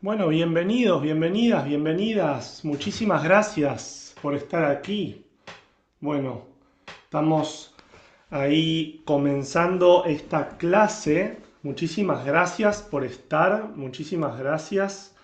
Bueno, bienvenidos, bienvenidas, bienvenidas. Muchísimas gracias por estar aquí. Bueno, estamos ahí comenzando esta clase. Muchísimas gracias por estar, muchísimas gracias.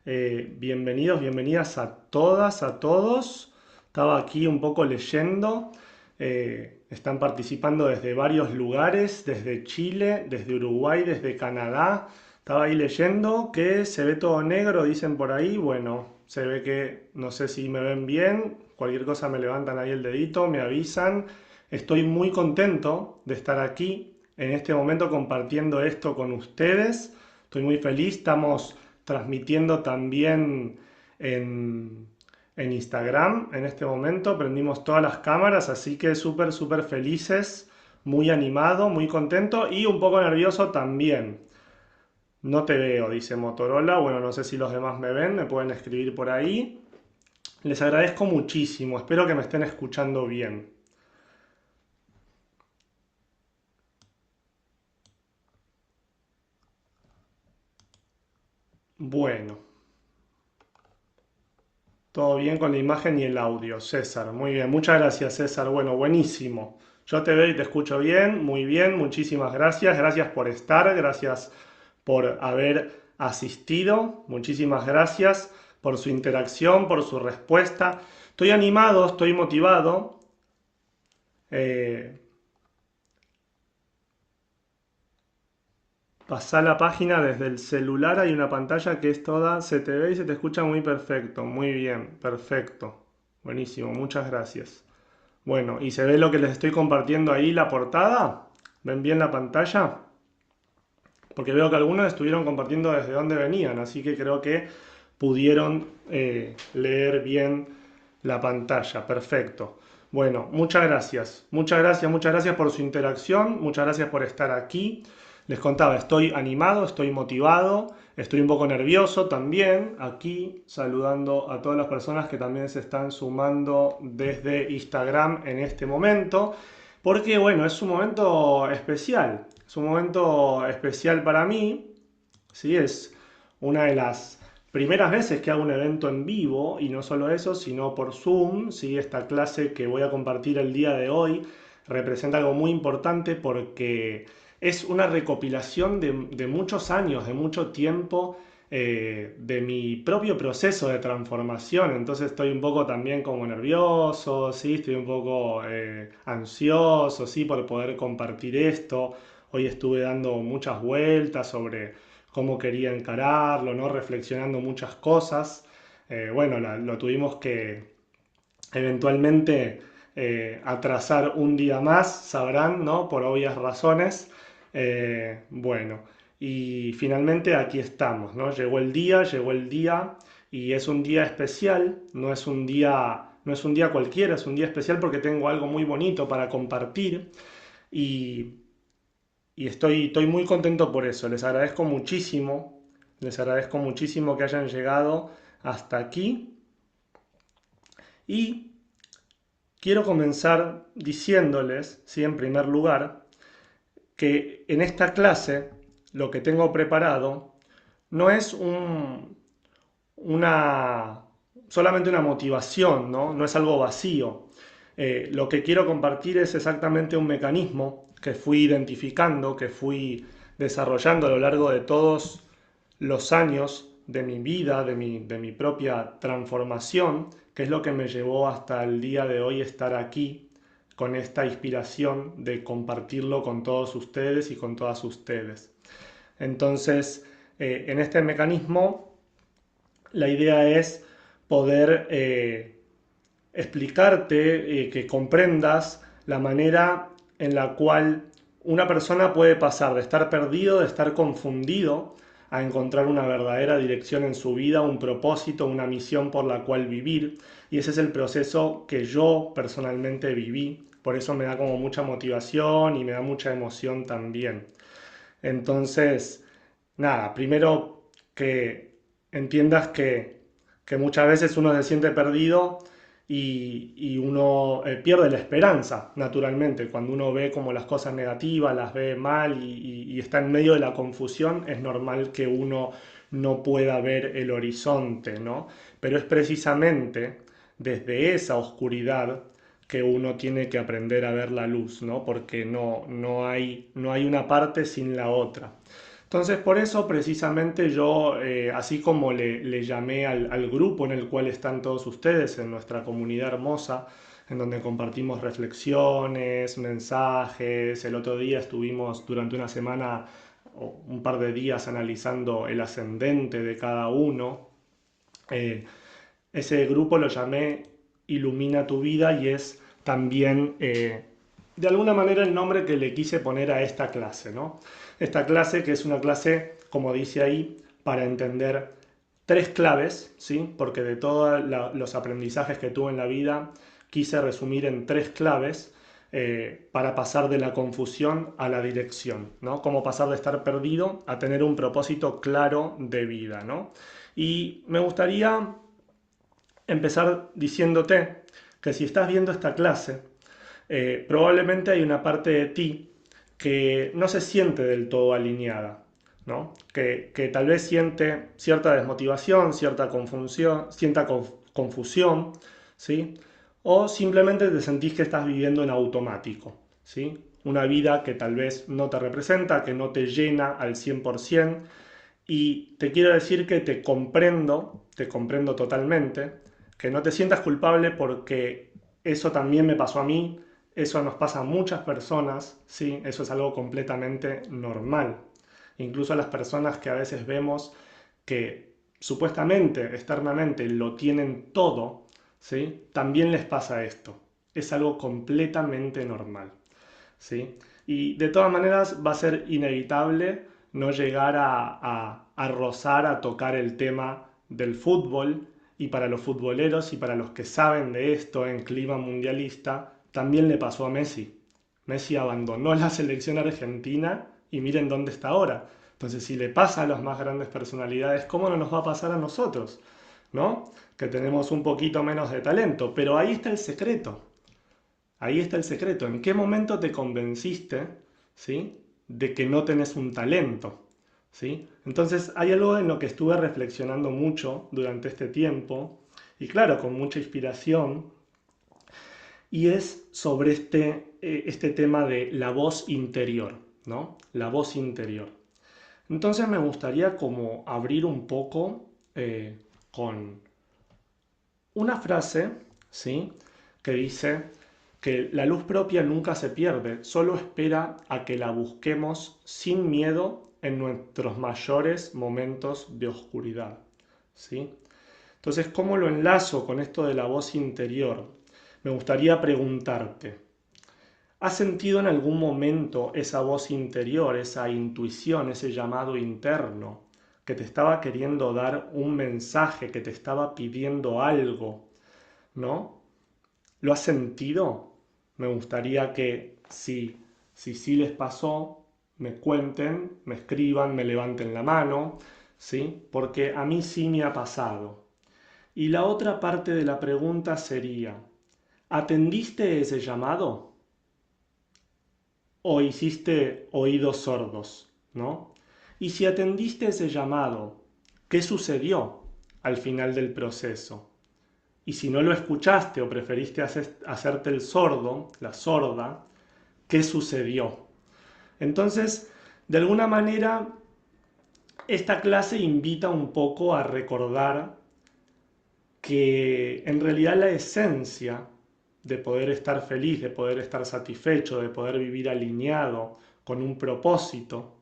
Bienvenidos, bienvenidas a todas, a todos. Estaba aquí un poco leyendo. Están participando desde varios lugares, desde Chile, desde Uruguay, desde Canadá. Estaba ahí leyendo que se ve todo negro, dicen por ahí. Bueno, se ve que no sé si me ven bien. Cualquier cosa me levantan ahí el dedito, me avisan. Estoy muy contento de estar aquí en este momento compartiendo esto con ustedes. Estoy muy feliz. Estamos transmitiendo también en, en Instagram en este momento. Prendimos todas las cámaras, así que súper, súper felices. Muy animado, muy contento y un poco nervioso también. No te veo, dice Motorola. Bueno, no sé si los demás me ven, me pueden escribir por ahí. Les agradezco muchísimo, espero que me estén escuchando bien. Bueno, todo bien con la imagen y el audio, César. Muy bien, muchas gracias, César. Bueno, buenísimo. Yo te veo y te escucho bien, muy bien, muchísimas gracias. Gracias por estar, gracias por haber asistido, muchísimas gracias por su interacción, por su respuesta. Estoy animado, estoy motivado. Eh, Pasá la página desde el celular, hay una pantalla que es toda, se te ve y se te escucha muy perfecto, muy bien, perfecto, buenísimo, muchas gracias. Bueno, ¿y se ve lo que les estoy compartiendo ahí, la portada? ¿Ven bien la pantalla? Porque veo que algunos estuvieron compartiendo desde dónde venían, así que creo que pudieron leer bien la pantalla, perfecto. Bueno, muchas gracias, muchas gracias por su interacción, muchas gracias por estar aquí. Les contaba, estoy animado, estoy motivado, estoy un poco nervioso también, aquí saludando a todas las personas que también se están sumando desde Instagram en este momento, porque bueno, es un momento especial, es un momento especial para mí, ¿sí? Es una de las primeras veces que hago un evento en vivo y no solo eso, sino por Zoom, ¿sí? Esta clase que voy a compartir el día de hoy representa algo muy importante porque es una recopilación de muchos años, de mucho tiempo, de mi propio proceso de transformación. Entonces estoy un poco también como nervioso, ¿sí? Estoy un poco ansioso, ¿sí? Por poder compartir esto. Hoy estuve dando muchas vueltas sobre cómo quería encararlo, ¿no? Reflexionando muchas cosas. Bueno, lo tuvimos que eventualmente atrasar un día más, sabrán, ¿no? Por obvias razones. Bueno, y finalmente aquí estamos, ¿no? Llegó el día y es un día especial, no es un día cualquiera, es un día especial porque tengo algo muy bonito para compartir y, y estoy muy contento por eso. Les agradezco muchísimo que hayan llegado hasta aquí y quiero comenzar diciéndoles, ¿sí? En primer lugar, que en esta clase lo que tengo preparado no es una, solamente una motivación, ¿no? No es algo vacío. Lo que quiero compartir es exactamente un mecanismo que fui identificando, que fui desarrollando a lo largo de todos los años de mi vida, de mi propia transformación, que es lo que me llevó hasta el día de hoy estar aquí con esta inspiración de compartirlo con todos ustedes y con todas ustedes. Entonces, en este mecanismo, la idea es poder explicarte, que comprendas la manera en la cual una persona puede pasar de estar perdido, de estar confundido, a encontrar una verdadera dirección en su vida, un propósito, una misión por la cual vivir. Y ese es el proceso que yo personalmente viví. Por eso me da como mucha motivación y me da mucha emoción también. Entonces, nada, primero que entiendas que muchas veces uno se siente perdido y uno pierde la esperanza, naturalmente. Cuando uno ve como las cosas negativas, las ve mal y está en medio de la confusión, es normal que uno no pueda ver el horizonte, ¿no? Pero es precisamente desde esa oscuridad que uno tiene que aprender a ver la luz, ¿no? Porque no hay una parte sin la otra. Entonces, por eso precisamente yo, así como le llamé al grupo en el cual están todos ustedes, en nuestra comunidad hermosa, en donde compartimos reflexiones, mensajes, el otro día estuvimos durante una semana o un par de días analizando el ascendente de cada uno. Eh, Ese grupo lo llamé Ilumina tu vida y es también de alguna manera el nombre que le quise poner a esta clase, ¿no? Esta clase que es una clase, como dice ahí, para entender tres claves, ¿sí? Porque de todos los aprendizajes que tuve en la vida quise resumir en tres claves para pasar de la confusión a la dirección, ¿no? Cómo pasar de estar perdido a tener un propósito claro de vida, ¿no? Y me gustaría empezar diciéndote que si estás viendo esta clase, probablemente hay una parte de ti que no se siente del todo alineada, ¿no? Que tal vez siente cierta desmotivación, cierta confusión, ¿sí? O simplemente te sentís que estás viviendo en automático, ¿sí? Una vida que tal vez no te representa, que no te llena al 100%. Y te quiero decir que te comprendo totalmente, que no te sientas culpable porque eso también me pasó a mí, eso nos pasa a muchas personas, ¿sí? Eso es algo completamente normal. Incluso a las personas que a veces vemos que supuestamente, externamente, lo tienen todo, ¿sí? También les pasa esto. Es algo completamente normal, ¿sí? Y de todas maneras va a ser inevitable no llegar a rozar, a tocar el tema del fútbol, y para los futboleros y para los que saben de esto en clima mundialista, también le pasó a Messi. Messi abandonó la selección argentina y miren dónde está ahora. Entonces, si le pasa a las más grandes personalidades, ¿cómo no nos va a pasar a nosotros? ¿No? Que tenemos un poquito menos de talento. Pero ahí está el secreto. Ahí está el secreto. ¿En qué momento te convenciste, ¿sí?, de que no tenés un talento? ¿Sí? Entonces hay algo en lo que estuve reflexionando mucho durante este tiempo, y claro, con mucha inspiración, y es sobre este tema de la voz interior, ¿no? La voz interior. Entonces me gustaría como abrir un poco con una frase, ¿sí?, que dice que la luz propia nunca se pierde, solo espera a que la busquemos sin miedo en nuestros mayores momentos de oscuridad, ¿sí? Entonces, ¿cómo lo enlazo con esto de la voz interior? Me gustaría preguntarte, ¿has sentido en algún momento esa voz interior, esa intuición, ese llamado interno que te estaba queriendo dar un mensaje, que te estaba pidiendo algo, ¿no? ¿Lo has sentido? Me gustaría que si sí les pasó, me cuenten, me escriban, me levanten la mano, ¿sí? Porque a mí sí me ha pasado. Y la otra parte de la pregunta sería, ¿atendiste ese llamado o hiciste oídos sordos, ¿no? Y si atendiste ese llamado, ¿qué sucedió al final del proceso? Y si no lo escuchaste o preferiste hacerte el sordo, la sorda, ¿qué sucedió? Entonces, de alguna manera, esta clase invita un poco a recordar que en realidad la esencia de poder estar feliz, de poder estar satisfecho, de poder vivir alineado con un propósito,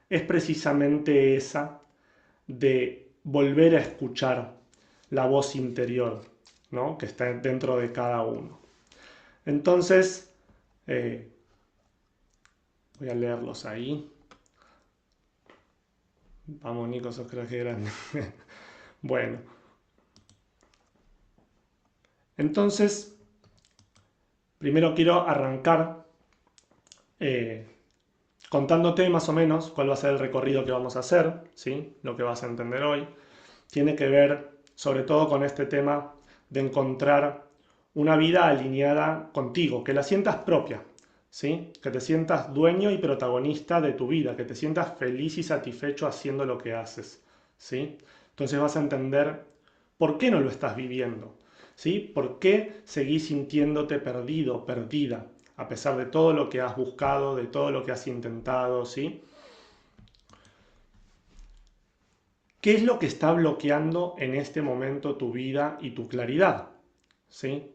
es precisamente esa de volver a escuchar la voz interior, ¿no?, que está dentro de cada uno. Entonces, voy a leerlos ahí. Vamos, Nico, sos craque grande. Bueno, entonces, primero quiero arrancar eh, contándote más o menos cuál va a ser el recorrido que vamos a hacer, ¿sí? Lo que vas a entender hoy. Tiene que ver sobre todo con este tema de encontrar una vida alineada contigo, que la sientas propia, ¿sí? Que te sientas dueño y protagonista de tu vida, que te sientas feliz y satisfecho haciendo lo que haces, ¿sí? Entonces vas a entender por qué no lo estás viviendo, ¿sí? ¿Por qué seguís sintiéndote perdido, perdida, a pesar de todo lo que has buscado, de todo lo que has intentado, ¿sí? ¿Qué es lo que está bloqueando en este momento tu vida y tu claridad? ¿Sí?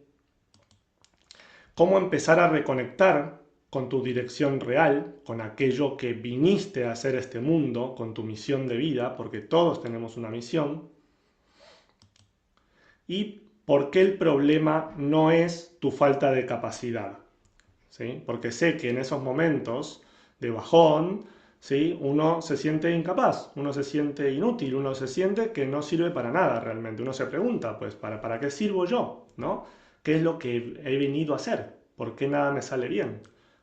¿Cómo empezar a reconectar con tu dirección real, con aquello que viniste a hacer este mundo, con tu misión de vida, porque todos tenemos una misión? ¿Y por qué el problema no es tu falta de capacidad? ¿Sí? Porque sé que en esos momentos de bajón, ¿sí? Uno se siente incapaz, uno se siente inútil, uno se siente que no sirve para nada realmente. Uno se pregunta, pues, ¿para qué sirvo yo? ¿No? ¿Qué es lo que he venido a hacer? ¿Por qué nada me sale bien?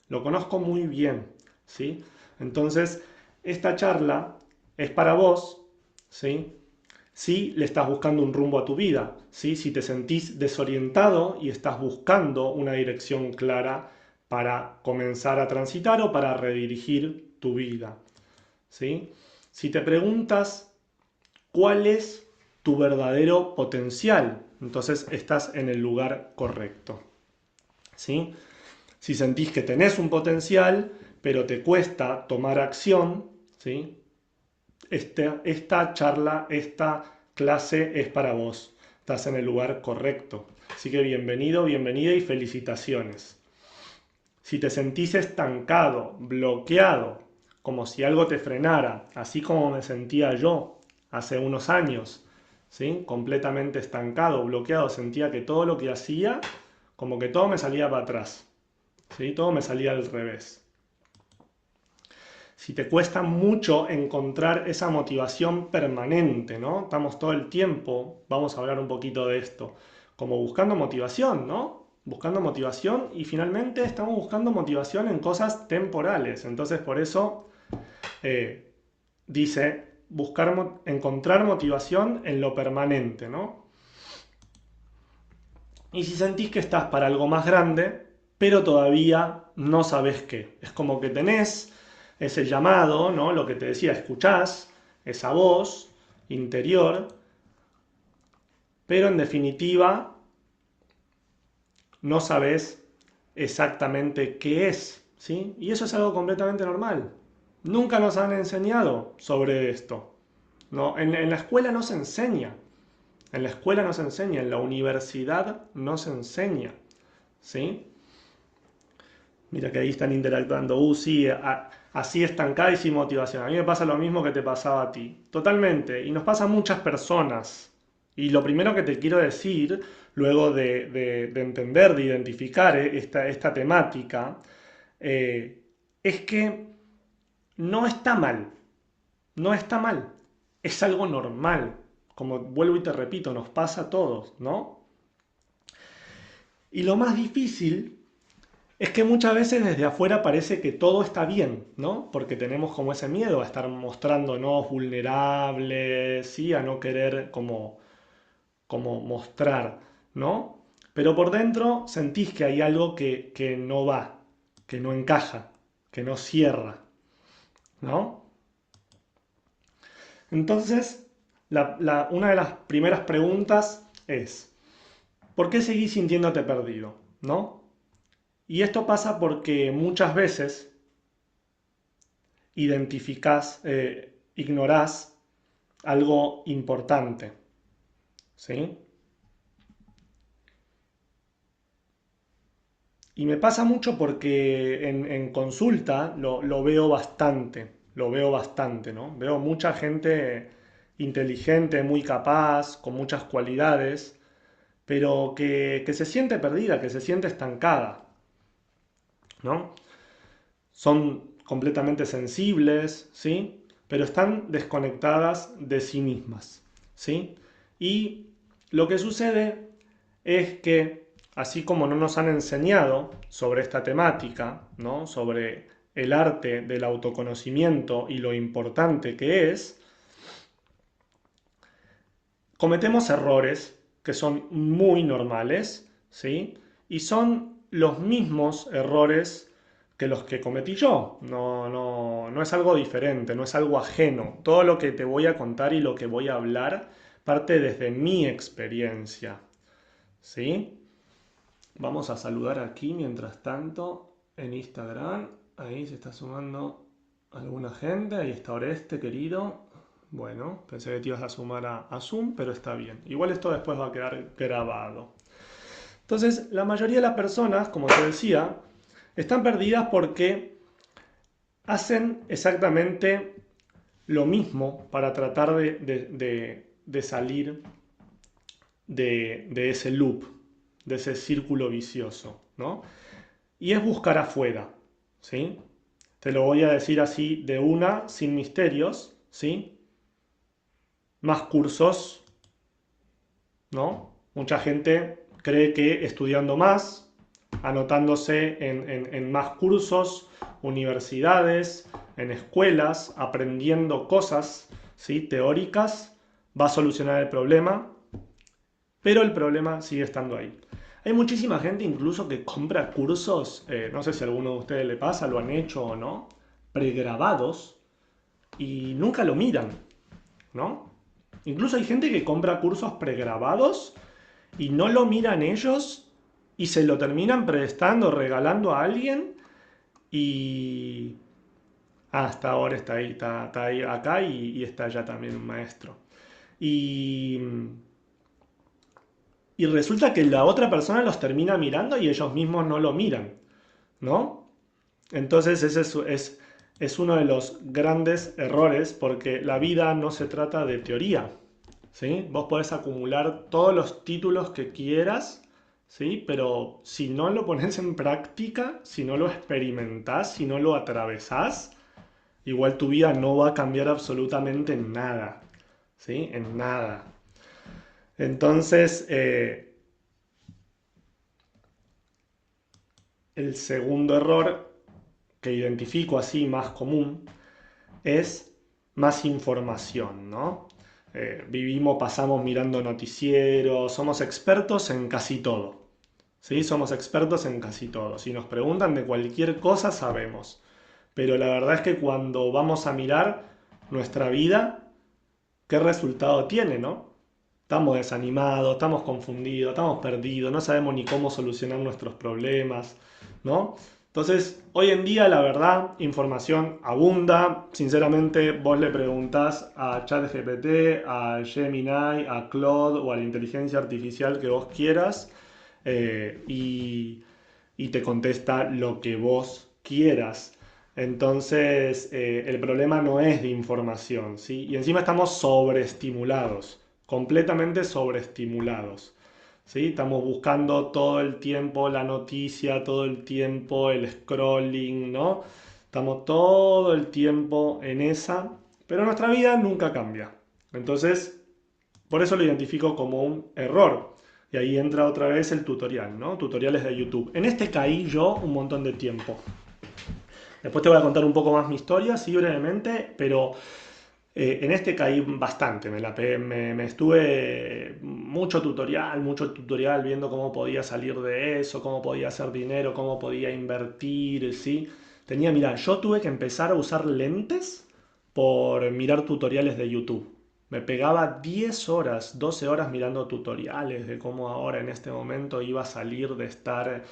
Lo conozco muy bien, ¿sí? Entonces, esta charla es para vos, ¿sí? Si le estás buscando un rumbo a tu vida, ¿sí? Si te sentís desorientado y estás buscando una dirección clara para comenzar a transitar o para redirigir tu vida, ¿sí? Si te preguntas cuál es tu verdadero potencial, entonces estás en el lugar correcto, ¿sí? Si sentís que tenés un potencial, pero te cuesta tomar acción, ¿sí? Esta charla, esta clase es para vos. Estás en el lugar correcto. Así que bienvenido, bienvenida y felicitaciones. Si te sentís estancado, bloqueado, como si algo te frenara, así como me sentía yo hace unos años, ¿sí? Completamente estancado, bloqueado, sentía que todo lo que hacía, como que todo me salía para atrás, ¿sí? Todo me salía al revés. Si te cuesta mucho encontrar esa motivación permanente, ¿no? Estamos todo el tiempo, vamos a hablar un poquito de esto, como buscando motivación, ¿no? Buscando motivación y finalmente estamos buscando motivación en cosas temporales. Entonces por eso eh, dice encontrar motivación en lo permanente, ¿no? Y si sentís que estás para algo más grande, pero todavía no sabes qué. Es como que tenés ese llamado, ¿no? Lo que te decía, escuchás esa voz interior, pero en definitiva no sabes exactamente qué es, ¿sí? Y eso es algo completamente normal. Nunca nos han enseñado sobre esto, ¿no? En la escuela no se enseña, en la escuela no se enseña, en la universidad no se enseña, ¿sí? Mira que ahí están interactuando. Sí, así estancada y sin motivación. A mí me pasa lo mismo que te pasaba a ti. Totalmente. Y nos pasa a muchas personas. Y lo primero que te quiero decir, luego de entender, de identificar esta temática, es que no está mal. No está mal. Es algo normal. Como vuelvo y te repito, nos pasa a todos, ¿no? Y lo más difícil es que muchas veces desde afuera parece que todo está bien, ¿no? Porque tenemos como ese miedo a estar mostrándonos vulnerables, ¿sí? A no querer como mostrar, ¿no? Pero por dentro sentís que hay algo que no va, que no encaja, que no cierra, ¿no? Entonces, una de las primeras preguntas es, ¿por qué seguís sintiéndote perdido? ¿No? Y esto pasa porque muchas veces identificás, ignorás algo importante, ¿sí? Y me pasa mucho porque en consulta lo veo bastante, ¿no? Veo mucha gente inteligente, muy capaz, con muchas cualidades, pero que se siente perdida, que se siente estancada, ¿no? Son completamente sensibles, ¿sí? Pero están desconectadas de sí mismas, ¿sí? Y lo que sucede es que, así como no nos han enseñado sobre esta temática, ¿no? Sobre el arte del autoconocimiento y lo importante que es, cometemos errores que son muy normales, ¿sí? Y son los mismos errores que los que cometí yo. No es algo diferente, no es algo ajeno. Todo lo que te voy a contar y lo que voy a hablar parte desde mi experiencia. ¿Sí? Vamos a saludar aquí mientras tanto en Instagram. Ahí se está sumando alguna gente. Ahí está Oreste, querido. Bueno, pensé que te ibas a sumar a Zoom, pero está bien. Igual esto después va a quedar grabado. Entonces, la mayoría de las personas, como te decía, están perdidas porque hacen exactamente lo mismo para tratar de salir de ese loop, de ese círculo vicioso, ¿no? Y es buscar afuera, ¿sí? Te lo voy a decir así de una, sin misterios, ¿sí? Más cursos, ¿no? Mucha gente cree que estudiando más, anotándose en más cursos, universidades, en escuelas, aprendiendo cosas, ¿sí? Teóricas, va a solucionar el problema, pero el problema sigue estando ahí. Hay muchísima gente incluso que compra cursos, no sé si a alguno de ustedes le pasa, lo han hecho o no, pregrabados y nunca lo miran, ¿no? Incluso hay gente que compra cursos pregrabados y no lo miran ellos y se lo terminan prestando, regalando a alguien y hasta ahora está ahí, está ahí acá y está ya también un maestro. Y, y resulta que la otra persona los termina mirando y ellos mismos no lo miran, ¿no? Entonces ese es uno de los grandes errores porque la vida no se trata de teoría, ¿sí? Vos podés acumular todos los títulos que quieras, ¿sí? Pero si no lo pones en práctica, si no lo experimentás, si no lo atravesás, igual tu vida no va a cambiar absolutamente en nada, ¿sí? En nada. Entonces, el segundo error que identifico así más común es más información, ¿no? Pasamos mirando noticieros, somos expertos en casi todo, ¿sí? Somos expertos en casi todo. Si nos preguntan de cualquier cosa, sabemos. Pero la verdad es que cuando vamos a mirar nuestra vida, ¿qué resultado tiene, no? Estamos desanimados, estamos confundidos, estamos perdidos, no sabemos ni cómo solucionar nuestros problemas, ¿no? Entonces, hoy en día, la verdad, información abunda. Sinceramente, vos le preguntás a ChatGPT, a Gemini, a Claude o a la inteligencia artificial que vos quieras y te contesta lo que vos quieras. Entonces, el problema no es de información, ¿sí? Y encima estamos sobreestimulados, completamente sobreestimulados, ¿sí? Estamos buscando todo el tiempo la noticia, todo el tiempo el scrolling, ¿no? Estamos todo el tiempo en esa, pero nuestra vida nunca cambia. Entonces, por eso lo identifico como un error. Y ahí entra otra vez el tutorial, ¿no? Tutoriales de YouTube. En este caí yo un montón de tiempo. Después te voy a contar un poco más mi historia, sí, brevemente, pero en este caí bastante. Me estuve mucho tutorial viendo cómo podía salir de eso, cómo podía hacer dinero, cómo podía invertir, ¿sí? Mira, yo tuve que empezar a usar lentes por mirar tutoriales de YouTube. Me pegaba 10 horas, 12 horas mirando tutoriales de cómo ahora en este momento iba a salir de estar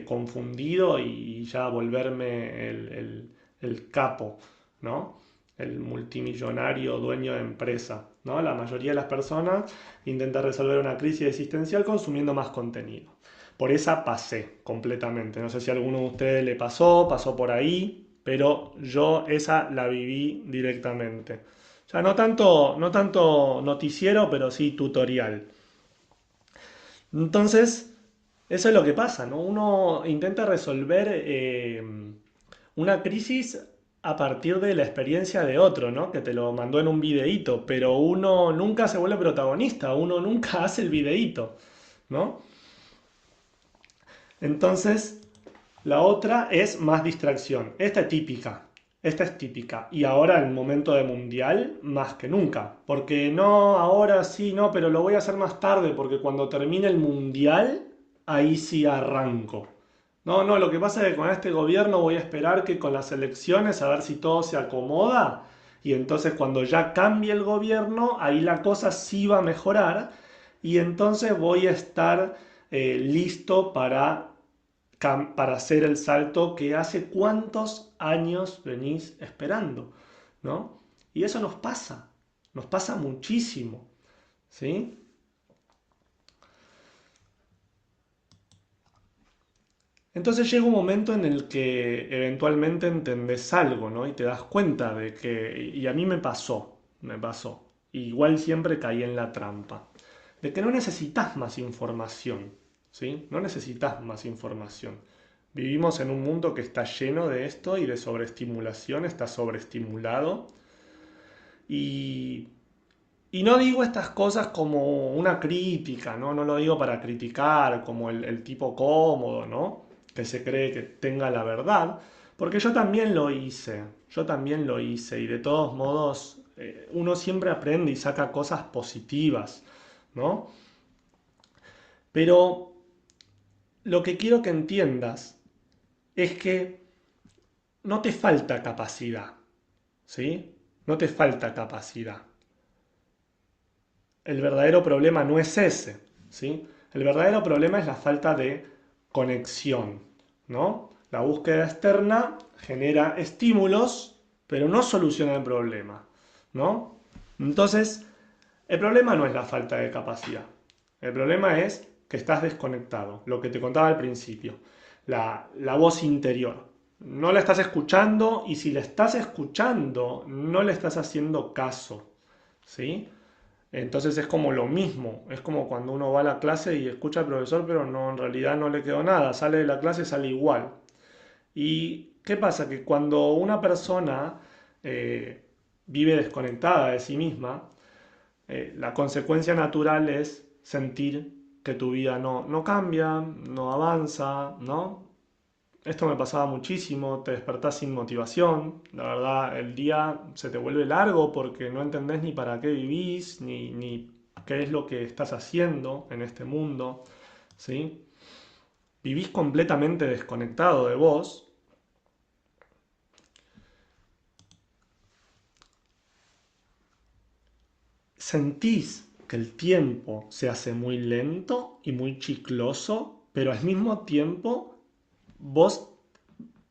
confundido y ya volverme el capo, ¿no? El multimillonario dueño de empresa, ¿no? La mayoría de las personas intenta resolver una crisis existencial consumiendo más contenido. Por esa pasé completamente. No sé si a alguno de ustedes le pasó por ahí, pero yo esa la viví directamente. O sea, no tanto noticiero, pero sí tutorial. Entonces, eso es lo que pasa, ¿no? Uno intenta resolver una crisis a partir de la experiencia de otro, ¿no? Que te lo mandó en un videíto, pero uno nunca se vuelve protagonista, uno nunca hace el videíto, ¿no? Entonces, la otra es más distracción. Esta es típica. Esta es típica. Y ahora en el momento de mundial, más que nunca. Porque no, ahora sí, no, pero lo voy a hacer más tarde, porque cuando termine el mundial, ahí sí arranco. No, no, lo que pasa es que con este gobierno voy a esperar que con las elecciones a ver si todo se acomoda y entonces cuando ya cambie el gobierno, ahí la cosa sí va a mejorar y entonces voy a estar listo para hacer el salto que hace cuántos años venís esperando, ¿no? Y eso nos pasa muchísimo, ¿sí? Entonces llega un momento en el que eventualmente entendés algo, ¿no? Y te das cuenta de que, y a mí me pasó, igual siempre caí en la trampa, de que no necesitas más información, ¿sí? No necesitas más información. Vivimos en un mundo que está lleno de esto y de sobreestimulación, está sobreestimulado. Y, y no digo estas cosas como una crítica, ¿no? No lo digo para criticar como el tipo cómodo, ¿no? Que se cree que tenga la verdad, porque yo también lo hice y de todos modos uno siempre aprende y saca cosas positivas, ¿no? Pero lo que quiero que entiendas es que no te falta capacidad, ¿sí? No te falta capacidad. El verdadero problema no es ese, ¿sí? El verdadero problema es la falta de conexión, ¿no? La búsqueda externa genera estímulos, pero no soluciona el problema, ¿no? Entonces, el problema no es la falta de capacidad. El problema es que estás desconectado, lo que te contaba al principio, la voz interior. No la estás escuchando y si la estás escuchando, no le estás haciendo caso, ¿sí? Entonces es como lo mismo, es como cuando uno va a la clase y escucha al profesor, pero no, en realidad no le quedó nada, sale de la clase, sale igual. ¿Y qué pasa? Que cuando una persona eh, vive desconectada de sí misma, la consecuencia natural es sentir que tu vida no cambia, no avanza, ¿no? Esto me pasaba muchísimo, te despertás sin motivación, la verdad el día se te vuelve largo porque no entendés ni para qué vivís, ni qué es lo que estás haciendo en este mundo, ¿sí? Vivís completamente desconectado de vos, sentís que el tiempo se hace muy lento y muy chicloso, pero al mismo tiempo vos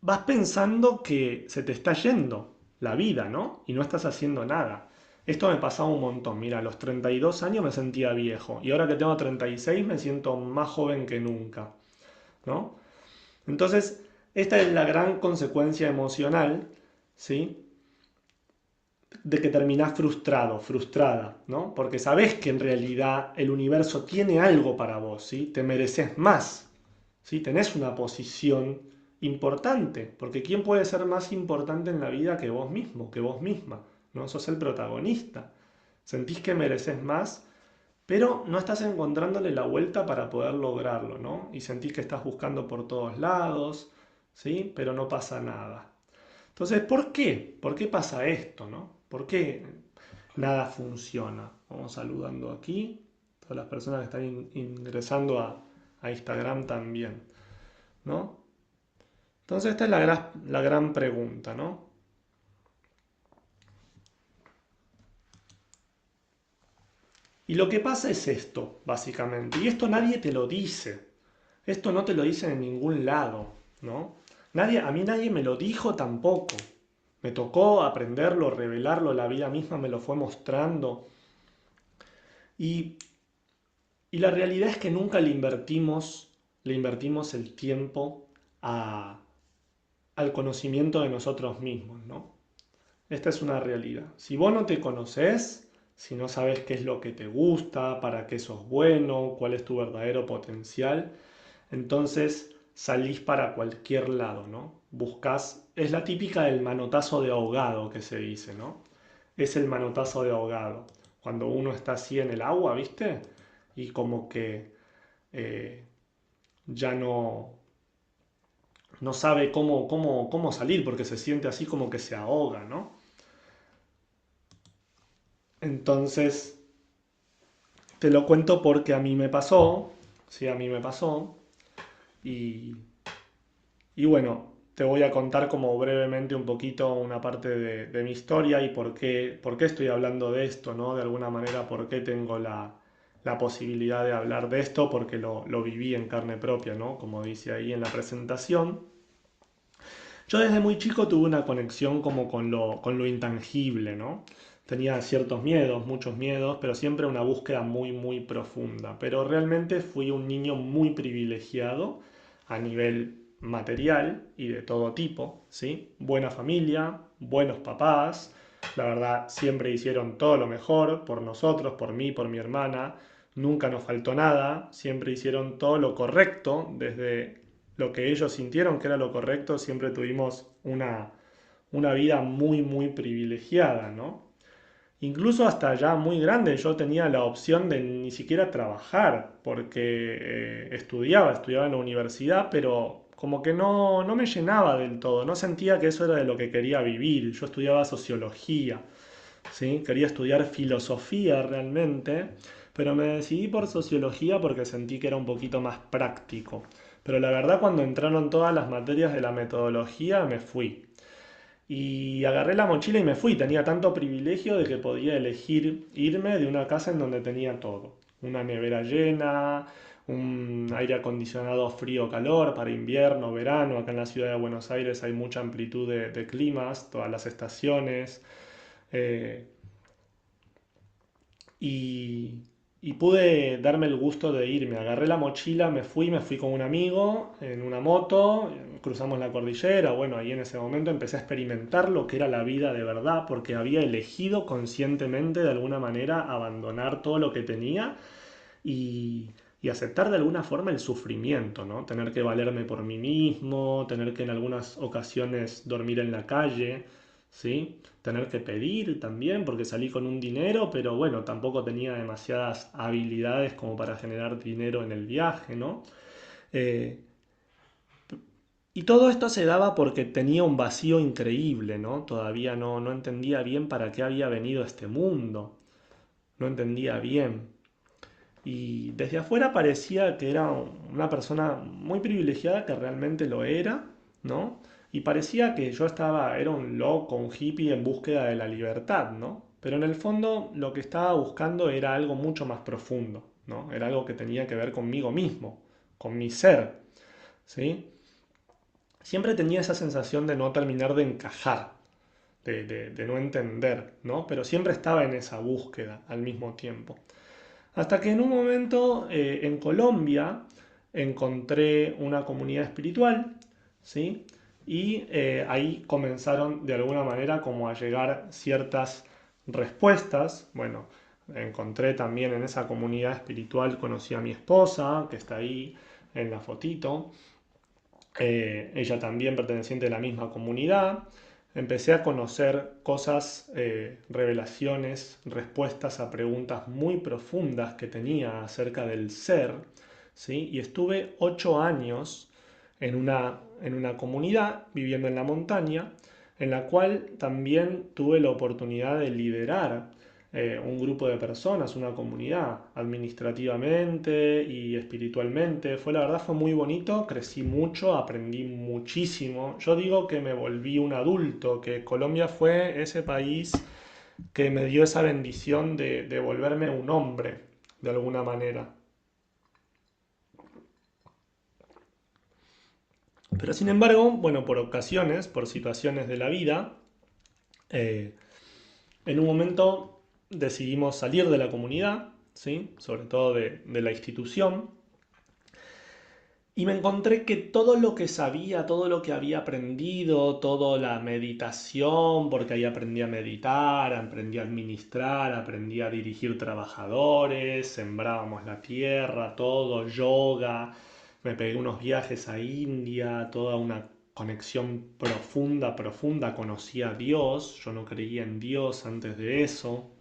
vas pensando que se te está yendo la vida, ¿no? Y no estás haciendo nada. Esto me pasaba un montón. Mira, a los 32 años me sentía viejo y ahora que tengo 36 me siento más joven que nunca, ¿no? Entonces, esta es la gran consecuencia emocional, ¿sí? De que terminás frustrado, frustrada, ¿no? Porque sabés que en realidad el universo tiene algo para vos, ¿sí? Te mereces más, ¿sí? Tenés una posición importante, porque ¿quién puede ser más importante en la vida que vos mismo, que vos misma? ¿No? Sos el protagonista. Sentís que mereces más, pero no estás encontrándole la vuelta para poder lograrlo, ¿no? Y sentís que estás buscando por todos lados, ¿sí? Pero no pasa nada. Entonces, ¿por qué? ¿Por qué pasa esto, no? ¿Por qué nada funciona? Vamos saludando aquí, todas las personas que están ingresando a Instagram también, ¿no? Entonces, esta es la gran pregunta, ¿no? Y lo que pasa es esto, básicamente, y esto nadie te lo dice, esto no te lo dicen en ningún lado, ¿no? A mí nadie me lo dijo tampoco. Me tocó aprenderlo, revelarlo, la vida misma me lo fue mostrando. Y Y la realidad es que nunca le invertimos el tiempo a- al conocimiento de nosotros mismos, ¿no? Esta es una realidad. Si vos no te conoces, si no sabes qué es lo que te gusta, para qué sos bueno, cuál es tu verdadero potencial, entonces salís para cualquier lado, ¿no? Buscas, es la típica del manotazo de ahogado que se dice, ¿no? Es el manotazo de ahogado. Cuando uno está así en el agua, ¿viste? Y como que eh, ya no sabe cómo salir porque se siente así como que se ahoga, ¿no? Entonces, te lo cuento porque a mí me pasó, sí, a mí me pasó, y, Y bueno, te voy a contar como brevemente un poquito una parte de mi historia y por qué estoy hablando de esto, ¿no? De alguna manera, por qué tengo la posibilidad de hablar de esto, porque lo viví en carne propia, ¿no? Como dice ahí en la presentación. Yo desde muy chico tuve una conexión como con lo intangible, ¿no? Tenía ciertos miedos, muchos miedos, pero siempre una búsqueda muy, muy profunda. Pero realmente fui un niño muy privilegiado a nivel material y de todo tipo, ¿sí? Buena familia, buenos papás, la verdad siempre hicieron todo lo mejor por nosotros, por mí, por mi hermana, nunca nos faltó nada, siempre hicieron todo lo correcto desde lo que ellos sintieron que era lo correcto, siempre tuvimos una vida muy, muy privilegiada, ¿no? Incluso hasta ya muy grande yo tenía la opción de ni siquiera trabajar, porque estudiaba en la universidad, pero como que no me llenaba del todo, no sentía que eso era de lo que quería vivir. Yo estudiaba sociología, ¿sí? Quería estudiar filosofía realmente, pero me decidí por sociología porque sentí que era un poquito más práctico. Pero la verdad cuando entraron todas las materias de la metodología me fui. Y agarré la mochila y me fui. Tenía tanto privilegio de que podía elegir irme de una casa en donde tenía todo. Una nevera llena, un aire acondicionado frío-calor para invierno, verano. Acá en la ciudad de Buenos Aires hay mucha amplitud de climas, todas las estaciones. Eh, y, y pude darme el gusto de irme. Agarré la mochila, me fui con un amigo en una moto, cruzamos la cordillera. Bueno, ahí en ese momento empecé a experimentar lo que era la vida de verdad, porque había elegido conscientemente de alguna manera abandonar todo lo que tenía y, y aceptar de alguna forma el sufrimiento, ¿no? Tener que valerme por mí mismo, tener que en algunas ocasiones dormir en la calle, ¿sí? Tener que pedir también, porque salí con un dinero, pero bueno, tampoco tenía demasiadas habilidades como para generar dinero en el viaje, ¿no? Eh, y todo esto se daba porque tenía un vacío increíble, ¿no? Todavía no entendía bien para qué había venido a este mundo, no entendía bien. Y desde afuera parecía que era una persona muy privilegiada, que realmente lo era, ¿no? Y parecía que yo era un loco, un hippie en búsqueda de la libertad, ¿no? Pero en el fondo lo que estaba buscando era algo mucho más profundo, ¿no? Era algo que tenía que ver conmigo mismo, con mi ser, ¿sí? Siempre tenía esa sensación de no terminar de encajar, de no entender, ¿no? Pero siempre estaba en esa búsqueda al mismo tiempo. Hasta que en un momento en Colombia encontré una comunidad espiritual, ¿sí? Y ahí comenzaron de alguna manera como a llegar ciertas respuestas. Bueno, encontré también en esa comunidad espiritual, conocí a mi esposa, que está ahí en la fotito, ella también perteneciente a la misma comunidad. Empecé a conocer cosas, revelaciones, respuestas a preguntas muy profundas que tenía acerca del ser, ¿sí? Y estuve 8 años en una comunidad viviendo en la montaña, en la cual también tuve la oportunidad de liderar un grupo de personas, una comunidad, administrativamente y espiritualmente. La verdad fue muy bonito, crecí mucho, aprendí muchísimo. Yo digo que me volví un adulto, que Colombia fue ese país que me dio esa bendición de volverme un hombre, de alguna manera. Pero sin embargo, bueno, por ocasiones, por situaciones de la vida, eh, en un momento decidimos salir de la comunidad, ¿sí? Sobre todo de la institución, y me encontré que todo lo que sabía, todo lo que había aprendido, toda la meditación, porque ahí aprendí a meditar, aprendí a administrar, aprendí a dirigir trabajadores, sembrábamos la tierra, todo, yoga, me pegué unos viajes a India, toda una conexión profunda, profunda, conocí a Dios, yo no creía en Dios antes de eso,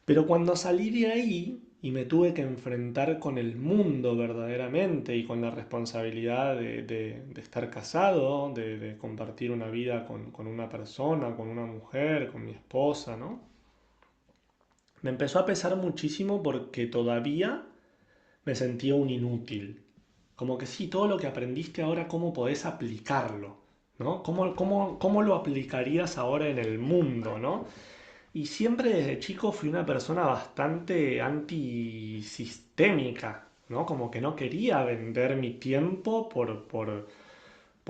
pero cuando salí de ahí y me tuve que enfrentar con el mundo verdaderamente y con la responsabilidad de estar casado, de compartir una vida con una persona, con una mujer, con mi esposa, ¿no? Me empezó a pesar muchísimo porque todavía me sentía un inútil, como que sí, todo lo que aprendiste ahora, ¿cómo podés aplicarlo? ¿No? ¿Cómo lo aplicarías ahora en el mundo, ¿no? Y siempre desde chico fui una persona bastante antisistémica, ¿no? Como que no quería vender mi tiempo por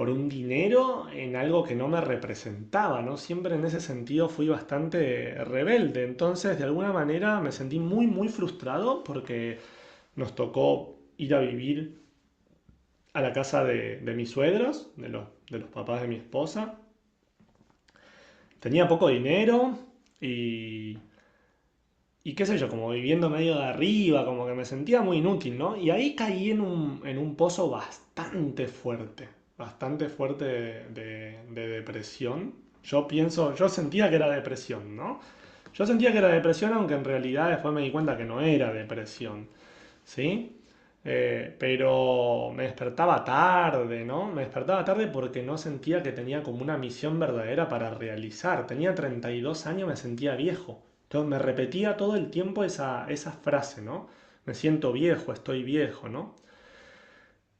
un dinero en algo que no me representaba, ¿no? Siempre en ese sentido fui bastante rebelde. Entonces, de alguna manera me sentí muy, muy frustrado porque nos tocó ir a vivir a la casa de mis suegros, de los papás de mi esposa. Tenía poco dinero y, y qué sé yo, como viviendo medio de arriba, como que me sentía muy inútil, ¿no? Y ahí caí en un pozo bastante fuerte de depresión. Yo sentía que era depresión, ¿no? Yo sentía que era depresión, aunque en realidad después me di cuenta que no era depresión, ¿sí? Pero me despertaba tarde, ¿no? Me despertaba tarde porque no sentía que tenía como una misión verdadera para realizar. Tenía 32 años, me sentía viejo. Entonces me repetía todo el tiempo esa frase, ¿no? Me siento viejo, estoy viejo, ¿no?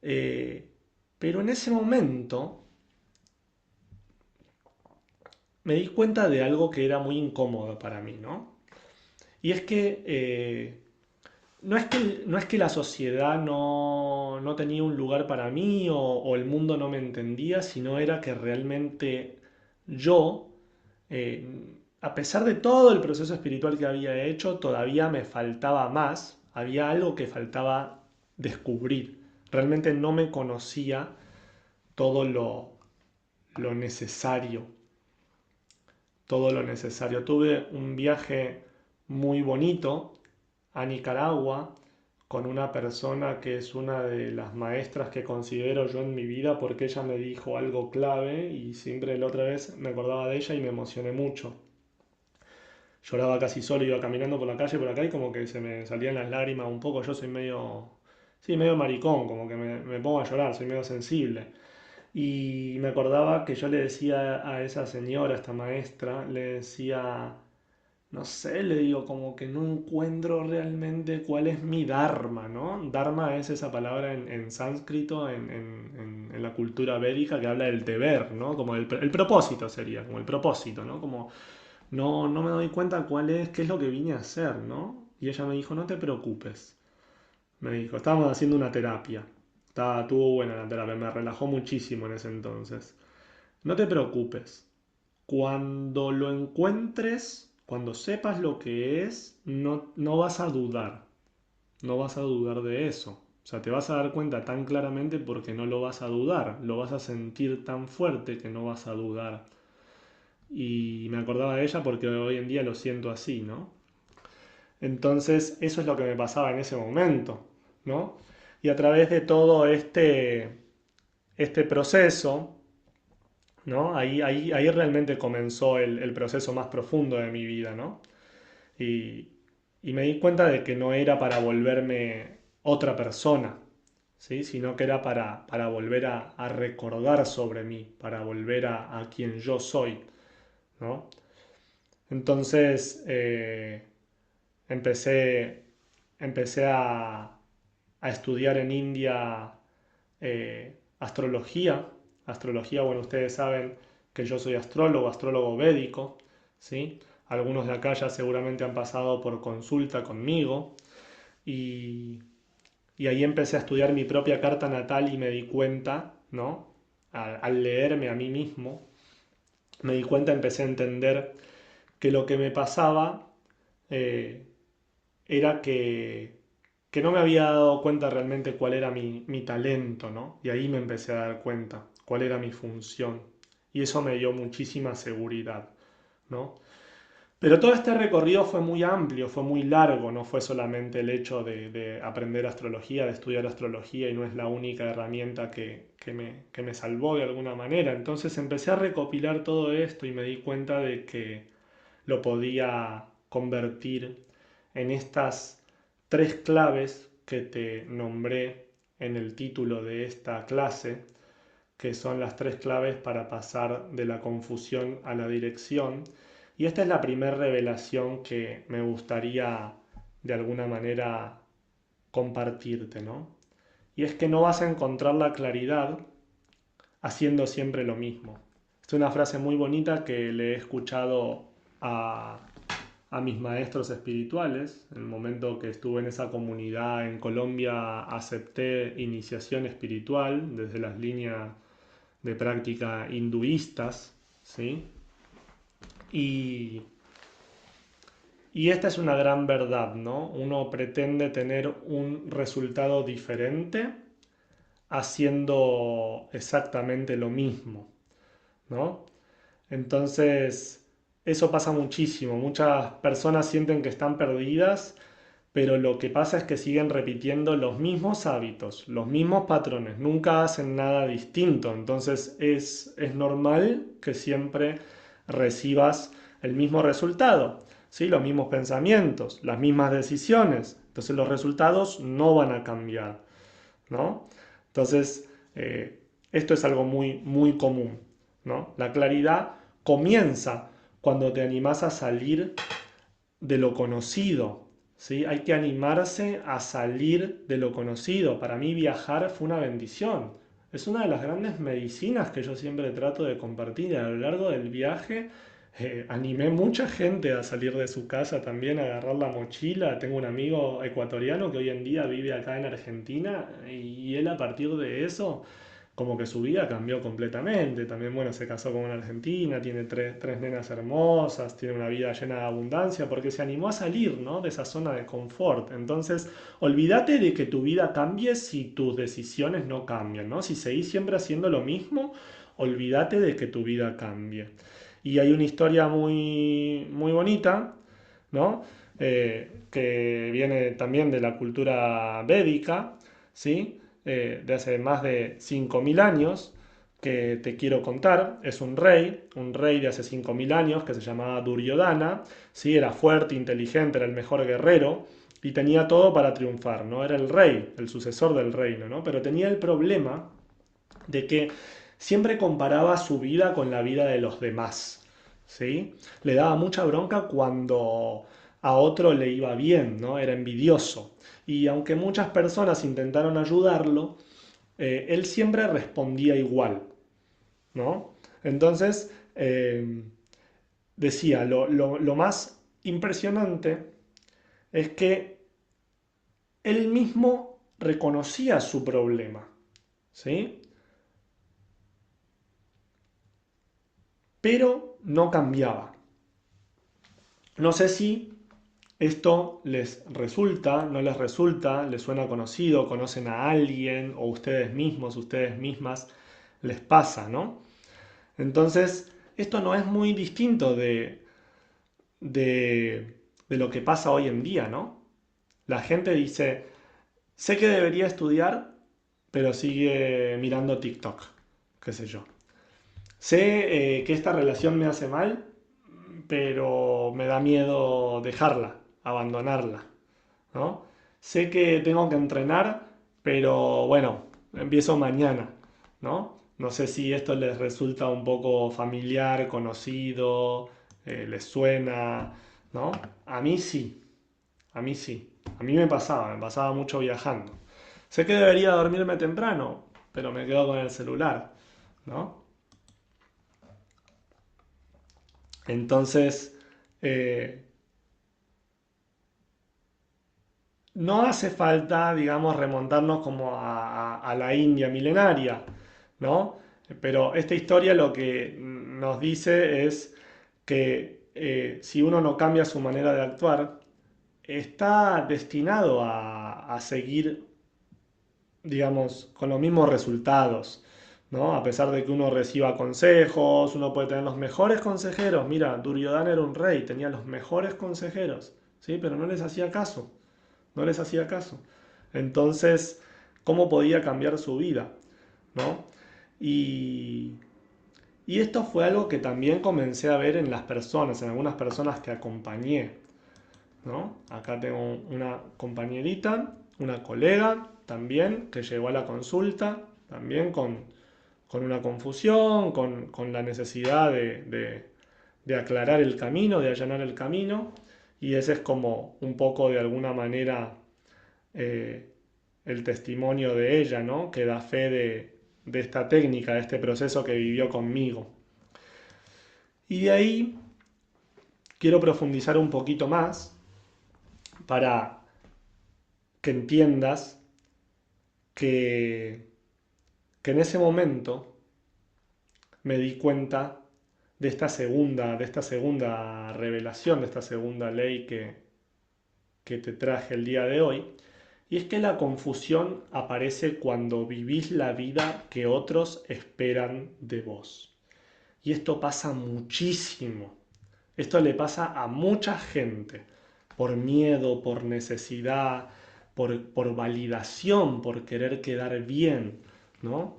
Eh, pero en ese momento me di cuenta de algo que era muy incómodo para mí, ¿no? Y es que no es que la sociedad no tenía un lugar para mí o el mundo no me entendía, sino era que realmente yo, eh, a pesar de todo el proceso espiritual que había hecho, todavía me faltaba más, había algo que faltaba descubrir. Realmente no me conocía todo lo necesario, todo lo necesario. Tuve un viaje muy bonito a Nicaragua con una persona que es una de las maestras que considero yo en mi vida porque ella me dijo algo clave y siempre la otra vez me acordaba de ella y me emocioné mucho. Lloraba casi solo, iba caminando por la calle por acá y como que se me salían las lágrimas un poco. Yo soy medio, sí, medio maricón, como que me pongo a llorar, soy medio sensible. Y me acordaba que yo le decía a esa señora, a esta maestra, le decía, no sé, le digo, como que no encuentro realmente cuál es mi dharma, ¿no? Dharma es esa palabra en sánscrito, en la cultura védica, que habla del deber, ¿no? Como el propósito sería, como el propósito, ¿no? Como no me doy cuenta qué es lo que vine a hacer, ¿no? Y ella me dijo, no te preocupes. Me dijo, estábamos haciendo una terapia. Estuvo buena la terapia, me relajó muchísimo en ese entonces. No te preocupes. Cuando lo encuentres, cuando sepas lo que es, no vas a dudar. No vas a dudar de eso. O sea, te vas a dar cuenta tan claramente porque no lo vas a dudar. Lo vas a sentir tan fuerte que no vas a dudar. Y me acordaba de ella porque hoy en día lo siento así, ¿no? Entonces, eso es lo que me pasaba en ese momento, ¿no? Y a través de todo este proceso, ¿no? Ahí realmente comenzó el proceso más profundo de mi vida, ¿no? Y, y me di cuenta de que no era para volverme otra persona, ¿sí? Sino que era para volver a recordar sobre mí, para volver a quien yo soy, ¿no? Entonces empecé, empecé a estudiar en India astrología. Astrología, bueno, ustedes saben que yo soy astrólogo védico, ¿sí? Algunos de acá ya seguramente han pasado por consulta conmigo y, y ahí empecé a estudiar mi propia carta natal y me di cuenta, ¿no? Al leerme a mí mismo, me di cuenta, empecé a entender que lo que me pasaba eh, era que no me había dado cuenta realmente cuál era mi talento, ¿no? Y ahí me empecé a dar cuenta cuál era mi función. Y eso me dio muchísima seguridad, ¿no? Pero todo este recorrido fue muy amplio, fue muy largo, no fue solamente el hecho de aprender astrología, de estudiar astrología y no es la única herramienta que me salvó de alguna manera. Entonces empecé a recopilar todo esto y me di cuenta de que lo podía convertir en estas tres claves que te nombré en el título de esta clase, que son las tres claves para pasar de la confusión a la dirección. Y esta es la primera revelación que me gustaría de alguna manera compartirte, ¿no? y es que no vas a encontrar la claridad haciendo siempre lo mismo. Es una frase muy bonita que le he escuchado a, a mis maestros espirituales. En el momento que estuve en esa comunidad en Colombia, acepté iniciación espiritual desde las líneas de práctica hinduistas, ¿sí? Y, y esta es una gran verdad, ¿no? Uno pretende tener un resultado diferente haciendo exactamente lo mismo, ¿no? Entonces, eso pasa muchísimo. Muchas personas sienten que están perdidas, pero lo que pasa es que siguen repitiendo los mismos hábitos, los mismos patrones, nunca hacen nada distinto. Entonces, es normal que siempre recibas el mismo resultado, ¿sí? Los mismos pensamientos, las mismas decisiones. Entonces, los resultados no van a cambiar, ¿no? Entonces, esto es algo muy, muy común, ¿no? La claridad comienza cuando te animás a salir de lo conocido, ¿sí? Hay que animarse a salir de lo conocido. Para mí viajar fue una bendición. Es una de las grandes medicinas que yo siempre trato de compartir. A lo largo del viaje animé mucha gente a salir de su casa también, a agarrar la mochila. Tengo un amigo ecuatoriano que hoy en día vive acá en Argentina y él a partir de eso como que su vida cambió completamente. También, bueno, se casó con una argentina, tiene tres nenas hermosas, tiene una vida llena de abundancia, porque se animó a salir, ¿no? De esa zona de confort. Entonces, olvídate de que tu vida cambie si tus decisiones no cambian, ¿no? Si seguís siempre haciendo lo mismo, olvídate de que tu vida cambie. Y hay una historia muy, muy bonita, ¿no? Que viene también de la cultura védica, ¿sí? De hace más de 5.000 años, que te quiero contar. Es un rey de hace 5.000 años que se llamaba Duryodhana, ¿sí? Era fuerte, inteligente, era el mejor guerrero y tenía todo para triunfar, ¿no? Era el rey, el sucesor del reino, ¿no? Pero tenía el problema de que siempre comparaba su vida con la vida de los demás, ¿sí? Le daba mucha bronca cuando a otro le iba bien, ¿no? Era envidioso. Y aunque muchas personas intentaron ayudarlo, él siempre respondía igual, ¿no? Entonces, decía, lo más impresionante es que él mismo reconocía su problema, ¿sí? Pero no cambiaba. No sé si esto les resulta, no les resulta, les suena conocido, conocen a alguien o ustedes mismos, ustedes mismas, les pasa, ¿no? Entonces, esto no es muy distinto de lo que pasa hoy en día, ¿no? La gente dice, sé que debería estudiar, pero sigue mirando TikTok, qué sé yo. Sé que esta relación me hace mal, pero me da miedo dejarla, abandonarla, ¿no? Sé que tengo que entrenar, pero bueno, empiezo mañana, ¿no? No sé si esto les resulta un poco familiar, conocido, les suena, ¿no? A mí sí, a mí sí. A mí me pasaba mucho viajando. Sé que debería dormirme temprano, pero me quedo con el celular, ¿no? Entonces, eh, no hace falta, digamos, remontarnos como a la India milenaria, ¿no? Pero esta historia lo que nos dice es que si uno no cambia su manera de actuar, está destinado a seguir, digamos, con los mismos resultados, ¿no? A pesar de que uno reciba consejos, uno puede tener los mejores consejeros. Mira, Duryodhana era un rey, tenía los mejores consejeros, ¿sí? Pero no les hacía caso, no les hacía caso. Entonces, ¿cómo podía cambiar su vida? ¿No? Y, y esto fue algo que también comencé a ver en las personas, en algunas personas que acompañé, ¿no? Acá tengo una compañerita, una colega también, que llegó a la consulta, también con una confusión, con la necesidad de aclarar el camino, de allanar el camino, y ese es como un poco de alguna manera eh, el testimonio de ella, ¿no? Que da fe de esta técnica, de este proceso que vivió conmigo. Y de ahí quiero profundizar un poquito más para que entiendas que, que en ese momento me di cuenta de esta segunda revelación, de esta segunda ley que te traje el día de hoy. Y es que la confusión aparece cuando vivís la vida que otros esperan de vos. Y esto pasa muchísimo. Esto le pasa a mucha gente. Por miedo, por necesidad, por validación, por querer quedar bien, ¿no?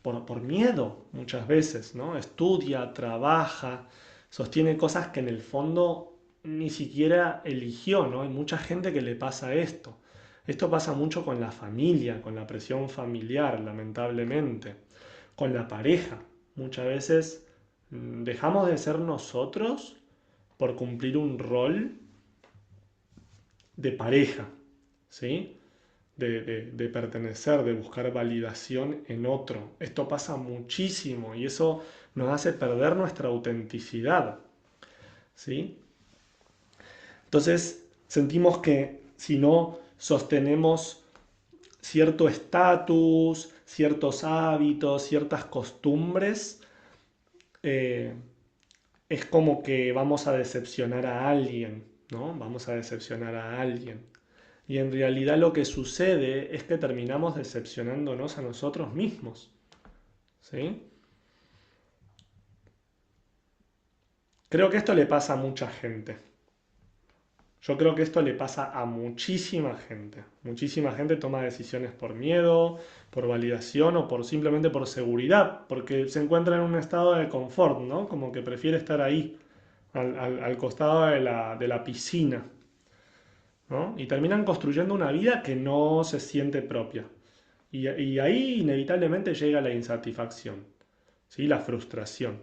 Por miedo muchas veces, ¿no? Estudia, trabaja, sostiene cosas que en el fondo ni siquiera eligió, ¿no? Hay mucha gente que le pasa esto. Esto pasa mucho con la familia, con la presión familiar, lamentablemente, con la pareja. Muchas veces dejamos de ser nosotros por cumplir un rol de pareja, ¿sí? De pertenecer, de buscar validación en otro. Esto pasa muchísimo y eso nos hace perder nuestra autenticidad, ¿sí? Entonces sentimos que si no sostenemos cierto estatus, ciertos hábitos, ciertas costumbres, eh, es como que vamos a decepcionar a alguien, ¿no? Vamos a decepcionar a alguien. Y en realidad lo que sucede es que terminamos decepcionándonos a nosotros mismos, ¿sí? Creo que esto le pasa a mucha gente. Yo creo que esto le pasa a muchísima gente. Muchísima gente toma decisiones por miedo, por validación o por simplemente por seguridad, porque se encuentra en un estado de confort, ¿no? Como que prefiere estar ahí, al costado de la piscina, ¿no? Y terminan construyendo una vida que no se siente propia. Y ahí inevitablemente llega la insatisfacción, ¿sí? La frustración.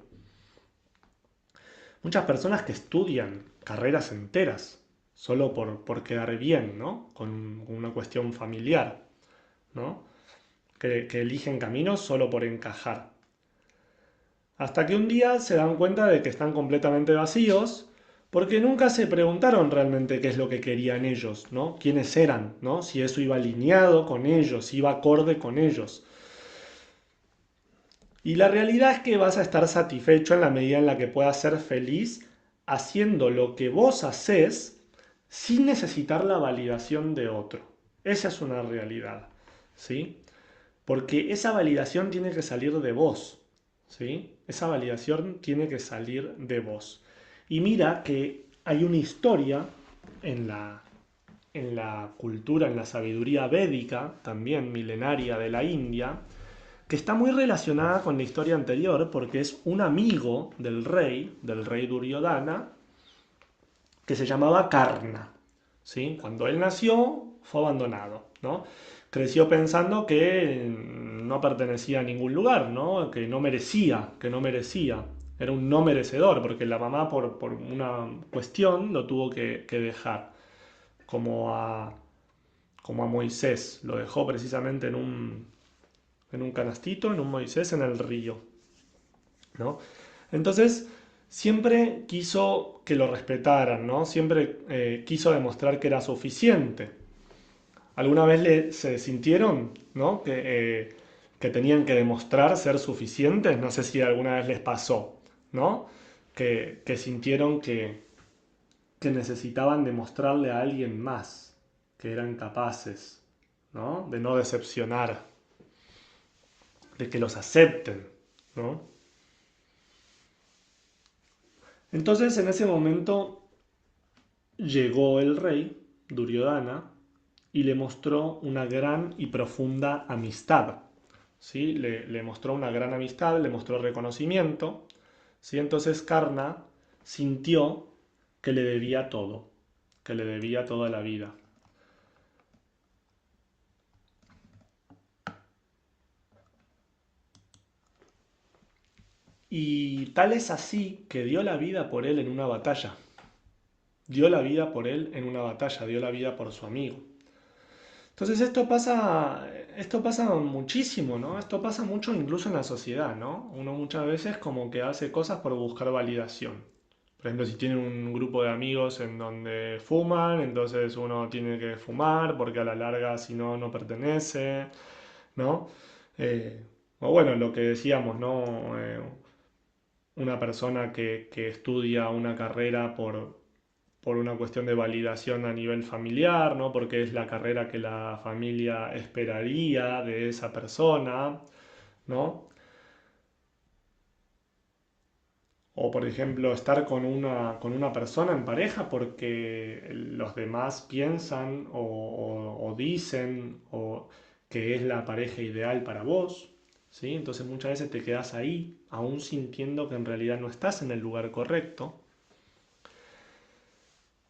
Muchas personas que estudian carreras enteras solo por quedar bien, ¿no? Con una cuestión familiar, ¿no? Que eligen caminos solo por encajar. Hasta que un día se dan cuenta de que están completamente vacíos porque nunca se preguntaron realmente qué es lo que querían ellos, ¿no? Quiénes eran, ¿no? Si eso iba alineado con ellos, si iba acorde con ellos. Y la realidad es que vas a estar satisfecho en la medida en la que puedas ser feliz haciendo lo que vos haces sin necesitar la validación de otro. Esa es una realidad, ¿sí? Porque esa validación tiene que salir de vos, ¿sí? Esa validación tiene que salir de vos. Y mira que hay una historia en la cultura, en la sabiduría védica, también milenaria de la India, que está muy relacionada con la historia anterior porque es un amigo del rey Duryodhana, que se llamaba Karna. ¿Sí? Cuando él nació fue abandonado, ¿no? Creció pensando que no pertenecía a ningún lugar, ¿no? Que no merecía. Era un no merecedor, porque la mamá por una cuestión lo tuvo que dejar, como como a Moisés. Lo dejó precisamente en un canastito, en un Moisés en el río, ¿no? Entonces, siempre quiso que lo respetaran, ¿no? Siempre quiso demostrar que era suficiente. ¿Alguna vez se sintieron, ¿no? Que tenían que demostrar ser suficientes? No sé si alguna vez les pasó, ¿no? Que sintieron que necesitaban demostrarle a alguien más que eran capaces, ¿no? De no decepcionar, de que los acepten, ¿no? Entonces en ese momento llegó el rey, Duryodhana, y le mostró una gran y profunda amistad. ¿Sí? Le mostró una gran amistad, le mostró reconocimiento. ¿Sí? Entonces Karna sintió que le debía todo, que le debía toda la vida. Y tal es así que dio la vida por él en una batalla. Dio la vida por él en una batalla, dio la vida por su amigo. Entonces esto pasa muchísimo, ¿no? Esto pasa mucho incluso en la sociedad, ¿no? Uno muchas veces como que hace cosas por buscar validación. Por ejemplo, si tiene un grupo de amigos en donde fuman, entonces uno tiene que fumar porque a la larga si no, no pertenece, ¿no? Eh, o bueno, lo que decíamos, ¿no? Una persona que estudia una carrera por una cuestión de validación a nivel familiar, ¿no? Porque es la carrera que la familia esperaría de esa persona, ¿no? O por ejemplo, estar con una persona en pareja porque los demás piensan o dicen que es la pareja ideal para vos, ¿sí? Entonces muchas veces te quedas ahí, aún sintiendo que en realidad no estás en el lugar correcto.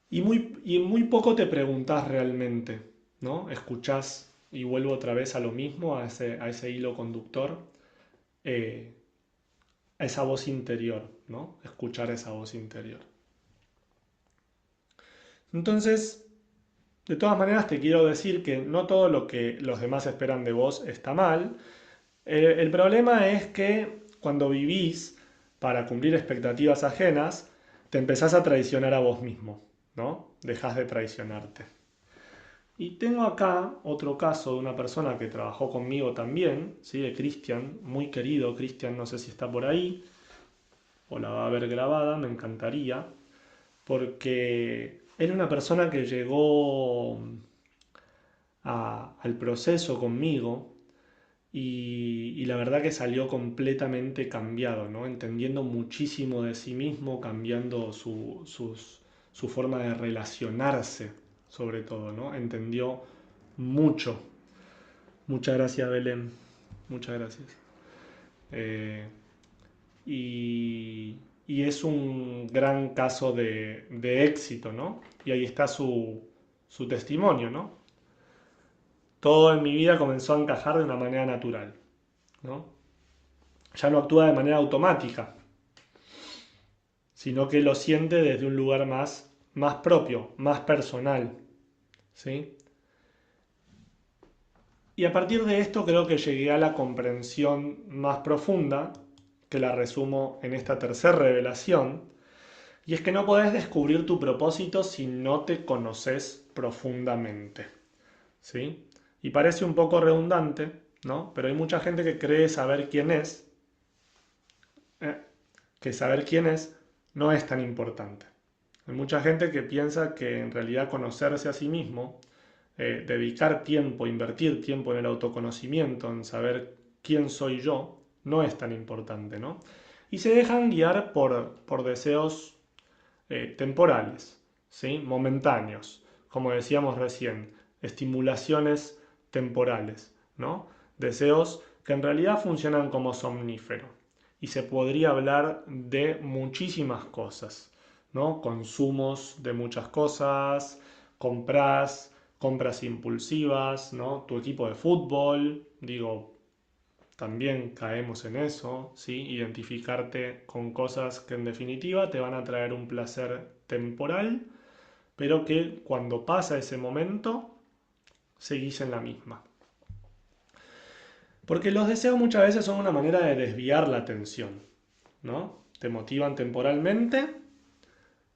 Y muy poco te preguntás realmente, ¿no? Escuchás, y vuelvo otra vez a lo mismo, a ese hilo conductor, eh, a esa voz interior, ¿no? Escuchar esa voz interior. Entonces, de todas maneras te quiero decir que no todo lo que los demás esperan de vos está mal. El problema es que cuando vivís para cumplir expectativas ajenas, te empezás a traicionar a vos mismo, ¿no? Dejás de traicionarte. Y tengo acá otro caso de una persona que trabajó conmigo también, ¿sí? De Cristian, muy querido. Cristian, no sé si está por ahí o la va a ver grabada, me encantaría, porque era una persona que llegó al proceso conmigo y la verdad que salió completamente cambiado, ¿no? Entendiendo muchísimo de sí mismo, cambiando su forma de relacionarse, sobre todo, ¿no? Entendió mucho. Muchas gracias, Belén. Muchas gracias. Eh, y es un gran caso de éxito, ¿no? Y ahí está su testimonio, ¿no? Todo en mi vida comenzó a encajar de una manera natural, ¿no? Ya no actúa de manera automática, sino que lo siente desde un lugar más propio, más personal, ¿sí? Y a partir de esto creo que llegué a la comprensión más profunda, que la resumo en esta tercera revelación, y es que no podés descubrir tu propósito si no te conoces profundamente, ¿sí? Y parece un poco redundante, ¿no? Pero hay mucha gente que cree saber quién es, eh, que saber quién es no es tan importante. Hay mucha gente que piensa que en realidad conocerse a sí mismo, dedicar tiempo, invertir tiempo en el autoconocimiento, en saber quién soy yo, no es tan importante, ¿no? Y se dejan guiar por deseos temporales, ¿sí? Momentáneos, como decíamos recién, estimulaciones temporales, ¿no? Deseos que en realidad funcionan como somnífero. Y se podría hablar de muchísimas cosas, ¿no? Consumos de muchas cosas, compras impulsivas, ¿no? Tu equipo de fútbol, digo, también caemos en eso, ¿sí? Identificarte con cosas que en definitiva te van a traer un placer temporal, pero que cuando pasa ese momento seguís en la misma. Porque los deseos muchas veces son una manera de desviar la atención, ¿no? Te motivan temporalmente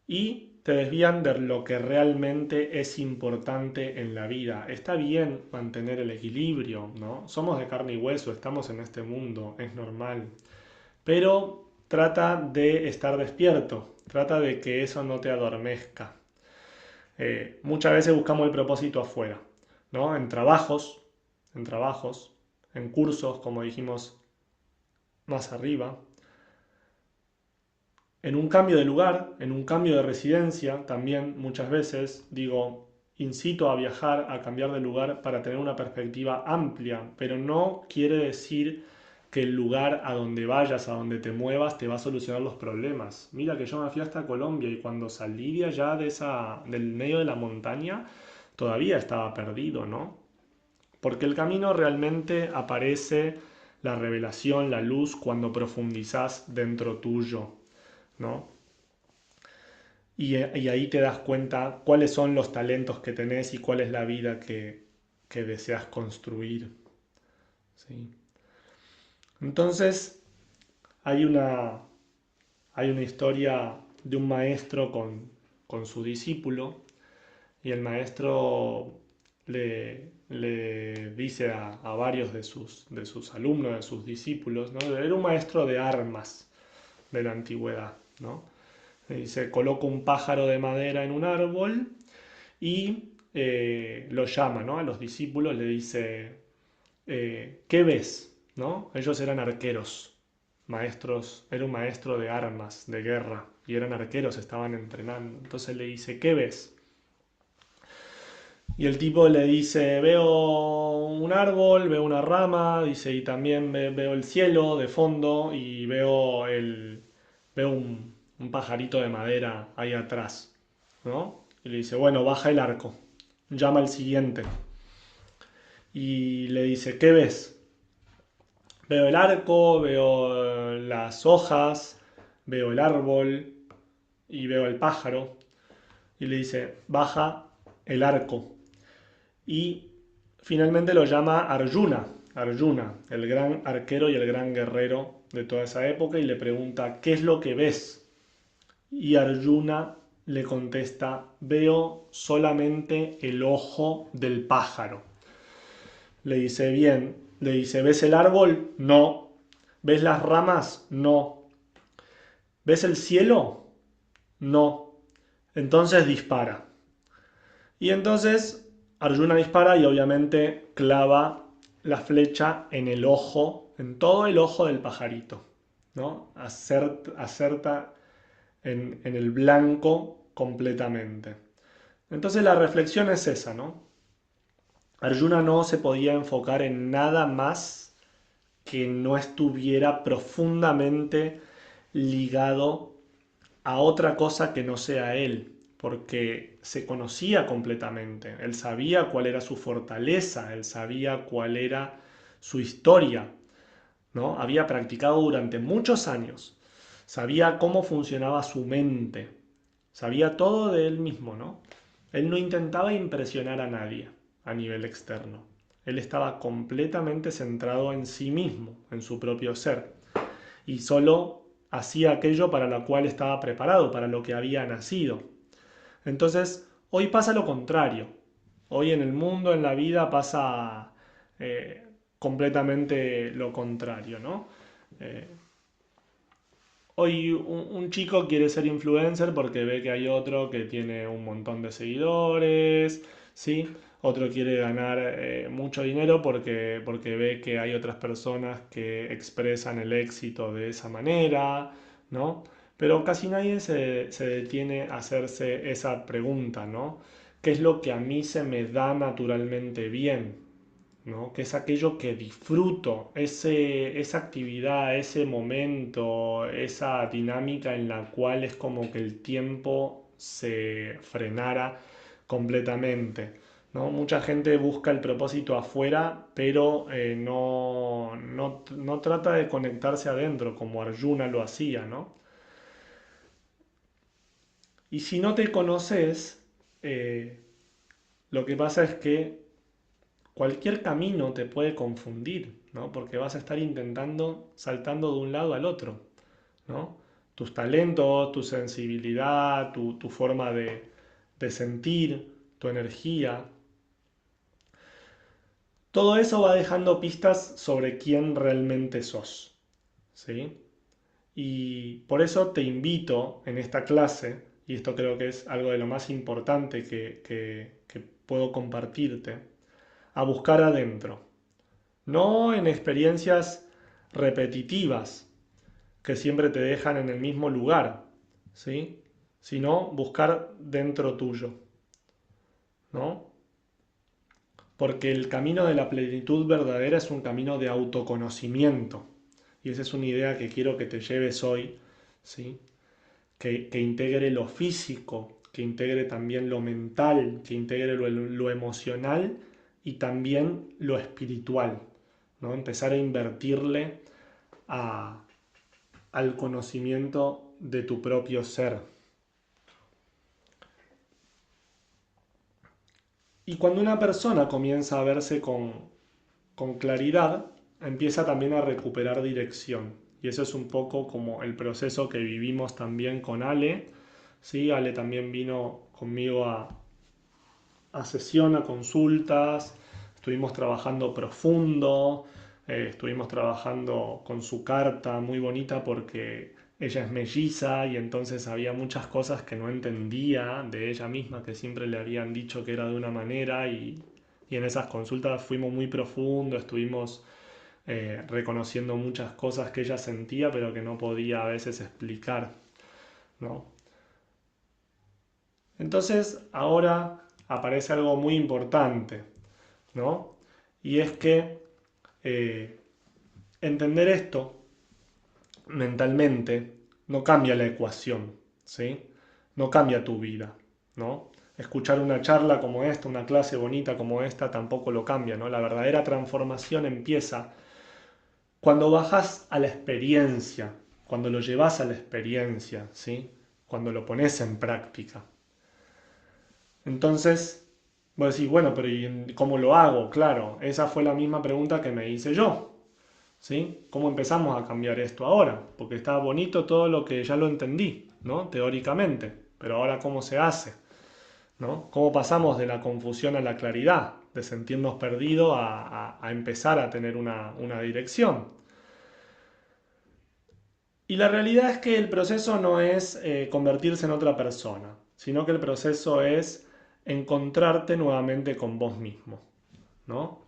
y te desvían de lo que realmente es importante en la vida. Está bien mantener el equilibrio, ¿no? Somos de carne y hueso, estamos en este mundo, es normal. Pero trata de estar despierto, trata de que eso no te adormezca. Muchas veces buscamos el propósito afuera, ¿no? En trabajos, en cursos, como dijimos más arriba, en un cambio de lugar, en un cambio de residencia, también muchas veces digo, incito a viajar, a cambiar de lugar para tener una perspectiva amplia, pero no quiere decir que el lugar a donde vayas, a donde te muevas, te va a solucionar los problemas. Mira que yo me fui hasta Colombia y cuando salí de allá del medio de la montaña, todavía estaba perdido, ¿no? Porque el camino realmente aparece la revelación, la luz, cuando profundizás dentro tuyo, ¿no? Y ahí te das cuenta cuáles son los talentos que tenés y cuál es la vida que deseas construir. ¿Sí? Entonces, hay una, hay una historia de un maestro con su discípulo y el maestro le dice a varios de sus alumnos, de sus discípulos, ¿no? Era un maestro de armas de la antigüedad, ¿no? Le dice, coloca un pájaro de madera en un árbol y lo llama, ¿no? A los discípulos le dice, ¿qué ves? ¿No? Ellos eran arqueros, maestros, era un maestro de armas, de guerra, y eran arqueros, estaban entrenando. Entonces le dice, ¿qué ves? Y el tipo le dice, veo un árbol, veo una rama, dice, y también veo el cielo de fondo y veo un pajarito de madera ahí atrás, ¿no? Y le dice, bueno, baja el arco, llama al siguiente. Y le dice, ¿qué ves? Veo el arco, veo las hojas, veo el árbol y veo el pájaro. Y le dice, baja el arco. Y finalmente lo llama Arjuna, Arjuna, el gran arquero y el gran guerrero de toda esa época, y le pregunta, ¿qué es lo que ves? Y Arjuna le contesta, veo solamente el ojo del pájaro. Le dice, bien, le dice, ¿ves el árbol? No. ¿Ves las ramas? No. ¿Ves el cielo? No. Entonces dispara. Y entonces Arjuna dispara y obviamente clava la flecha en el ojo, en todo el ojo del pajarito, ¿no? Acerta en el blanco completamente. Entonces la reflexión es esa, ¿no? Arjuna no se podía enfocar en nada más que no estuviera profundamente ligado a otra cosa que no sea él, porque se conocía completamente, él sabía cuál era su fortaleza, él sabía cuál era su historia, ¿no? Había practicado durante muchos años, sabía cómo funcionaba su mente, sabía todo de él mismo, ¿no? Él no intentaba impresionar a nadie a nivel externo. Él estaba completamente centrado en sí mismo, en su propio ser, y solo hacía aquello para lo cual estaba preparado, para lo que había nacido. Entonces, hoy pasa lo contrario. Hoy en el mundo, en la vida, pasa completamente lo contrario, ¿no? Eh, Hoy un chico quiere ser influencer porque ve que hay otro que tiene un montón de seguidores, ¿sí? Otro quiere ganar mucho dinero porque ve que hay otras personas que expresan el éxito de esa manera, ¿no? Pero casi nadie se detiene a hacerse esa pregunta, ¿no? ¿Qué es lo que a mí se me da naturalmente bien? ¿No? Que es aquello que disfruto, esa actividad, ese momento, esa dinámica en la cual es como que el tiempo se frenara completamente. ¿No? Mucha gente busca el propósito afuera, pero no trata de conectarse adentro, como Arjuna lo hacía, ¿no? Y si no te conoces, eh, lo que pasa es que cualquier camino te puede confundir, ¿no? Porque vas a estar intentando saltando de un lado al otro, ¿no? Tus talentos, tu sensibilidad, tu forma de sentir, tu energía, todo eso va dejando pistas sobre quién realmente sos, ¿sí? Y por eso te invito en esta clase, y esto creo que es algo de lo más importante que puedo compartirte, a buscar adentro. No en experiencias repetitivas que siempre te dejan en el mismo lugar, ¿sí? Sino buscar dentro tuyo, ¿no? Porque el camino de la plenitud verdadera es un camino de autoconocimiento. Y esa es una idea que quiero que te lleves hoy, ¿sí? Que integre lo físico, que integre también lo mental, que integre lo emocional y también lo espiritual, ¿no? Empezar a invertirle a, al conocimiento de tu propio ser. Y cuando una persona comienza a verse con claridad, empieza también a recuperar dirección. Y eso es un poco como el proceso que vivimos también con Ale. ¿Sí? Ale también vino conmigo a sesión, a consultas, estuvimos trabajando profundo, estuvimos trabajando con su carta muy bonita porque ella es melliza y entonces había muchas cosas que no entendía de ella misma, que siempre le habían dicho que era de una manera y en esas consultas fuimos muy profundo, estuvimos reconociendo muchas cosas que ella sentía pero que no podía a veces explicar, ¿no? Entonces ahora aparece algo muy importante, ¿no? Y es que eh, entender esto mentalmente no cambia la ecuación, ¿sí? No cambia tu vida, ¿no? Escuchar una charla como esta, una clase bonita como esta, tampoco lo cambia, ¿no? La verdadera transformación empieza cuando bajas a la experiencia, cuando lo llevas a la experiencia, ¿sí? Cuando lo pones en práctica. Entonces, vos decís, bueno, pero ¿y cómo lo hago? Claro, esa fue la misma pregunta que me hice yo, ¿sí? ¿Cómo empezamos a cambiar esto ahora? Porque está bonito todo lo que ya lo entendí, ¿no? Teóricamente, pero ahora ¿cómo se hace? ¿No? ¿Cómo pasamos de la confusión a la claridad? De sentirnos perdidos a empezar a tener una dirección. Y la realidad es que el proceso no es convertirse en otra persona, sino que el proceso es encontrarte nuevamente con vos mismo, ¿no?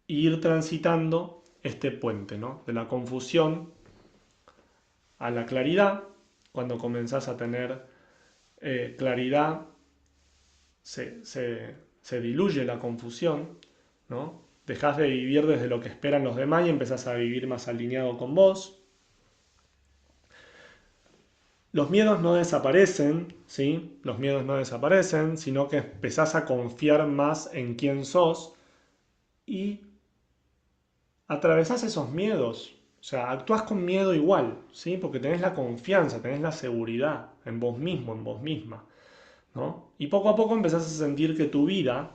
Y ir transitando este puente, ¿no? De la confusión a la claridad. Cuando comenzás a tener claridad, se diluye la confusión, ¿no? Dejás de vivir desde lo que esperan los demás y empezás a vivir más alineado con vos. Los miedos no desaparecen, ¿sí? Los miedos no desaparecen, sino que empezás a confiar más en quién sos y atravesás esos miedos. O sea, actúas con miedo igual, ¿sí? Porque tenés la confianza, tenés la seguridad en vos mismo, en vos misma, ¿no? Y poco a poco empezás a sentir que tu vida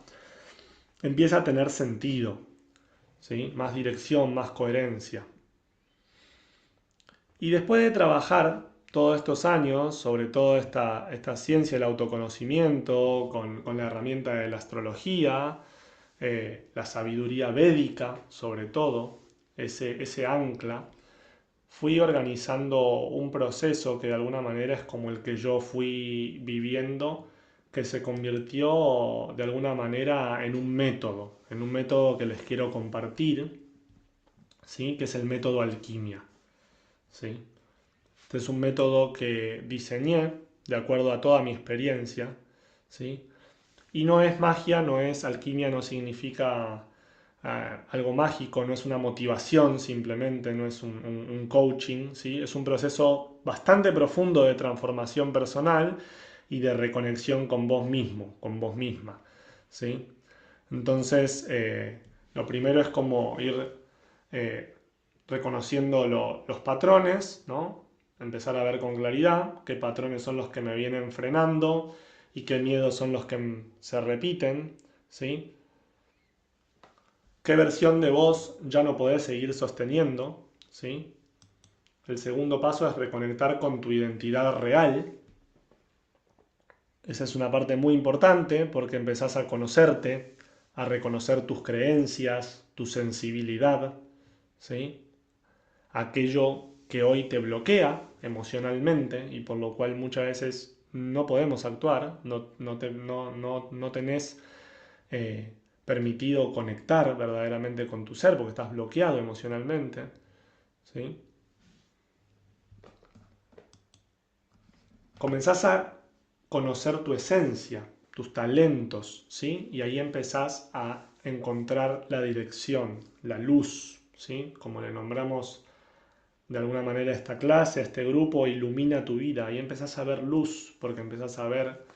empieza a tener sentido, ¿sí? Más dirección, más coherencia. Y después de trabajar todos estos años sobre toda esta ciencia del autoconocimiento, con la herramienta de la astrología, la sabiduría védica, sobre todo, ese ancla, fui organizando un proceso que de alguna manera es como el que yo fui viviendo, que se convirtió de alguna manera en un método que les quiero compartir, ¿sí? Que es el método alquimia, ¿sí? Este es un método que diseñé de acuerdo a toda mi experiencia, ¿sí? Y no es magia, no es alquimia, no significa algo mágico, no es una motivación simplemente, no es un coaching, ¿sí? Es un proceso bastante profundo de transformación personal y de reconexión con vos mismo, con vos misma, ¿sí? Entonces, lo primero es como ir eh, reconociendo los patrones, ¿no? Empezar a ver con claridad qué patrones son los que me vienen frenando y qué miedos son los que se repiten, ¿sí? ¿Qué versión de vos ya no podés seguir sosteniendo? ¿Sí? El segundo paso es reconectar con tu identidad real. Esa es una parte muy importante porque empezás a conocerte, a reconocer tus creencias, tu sensibilidad, ¿sí? Aquello que hoy te bloquea emocionalmente y por lo cual muchas veces no podemos actuar, no tenés eh, permitido conectar verdaderamente con tu ser porque estás bloqueado emocionalmente, ¿sí? Comenzás a conocer tu esencia, tus talentos, ¿sí? Y ahí empezás a encontrar la dirección, la luz, ¿sí? Como le nombramos de alguna manera esta clase, este grupo, ilumina tu vida. Ahí empezás a ver luz, porque empezás a ver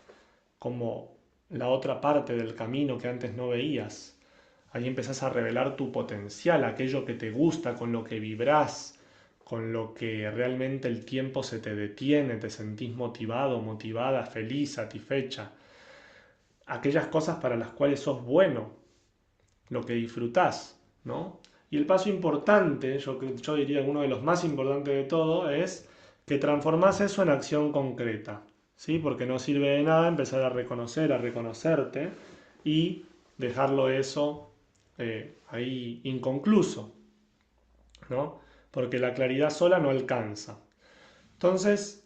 como la otra parte del camino que antes no veías. Ahí empezás a revelar tu potencial, aquello que te gusta, con lo que vibrás, con lo que realmente el tiempo se te detiene, te sentís motivado, motivada, feliz, satisfecha. aquellas cosas para las cuales sos bueno, lo que disfrutás, ¿no? Y el paso importante, yo diría uno de los más importantes de todo, es que transformás eso en acción concreta, ¿sí? Porque no sirve de nada empezar a reconocer, a reconocerte y dejarlo eso ahí inconcluso, ¿no? Porque la claridad sola no alcanza. Entonces,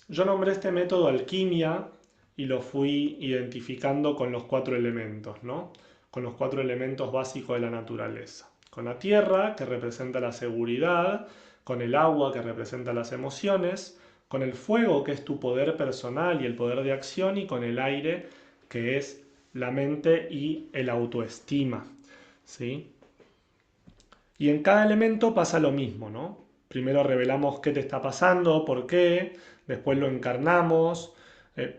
yo nombré este método alquimia y lo fui identificando con los 4 elementos, ¿no? Con los 4 elementos básicos de la naturaleza. Con la tierra, que representa la seguridad, con el agua, que representa las emociones, con el fuego, que es tu poder personal y el poder de acción, y con el aire, que es la mente y el autoestima, ¿sí? Y en cada elemento pasa lo mismo, ¿no? Primero revelamos qué te está pasando, por qué, después lo encarnamos,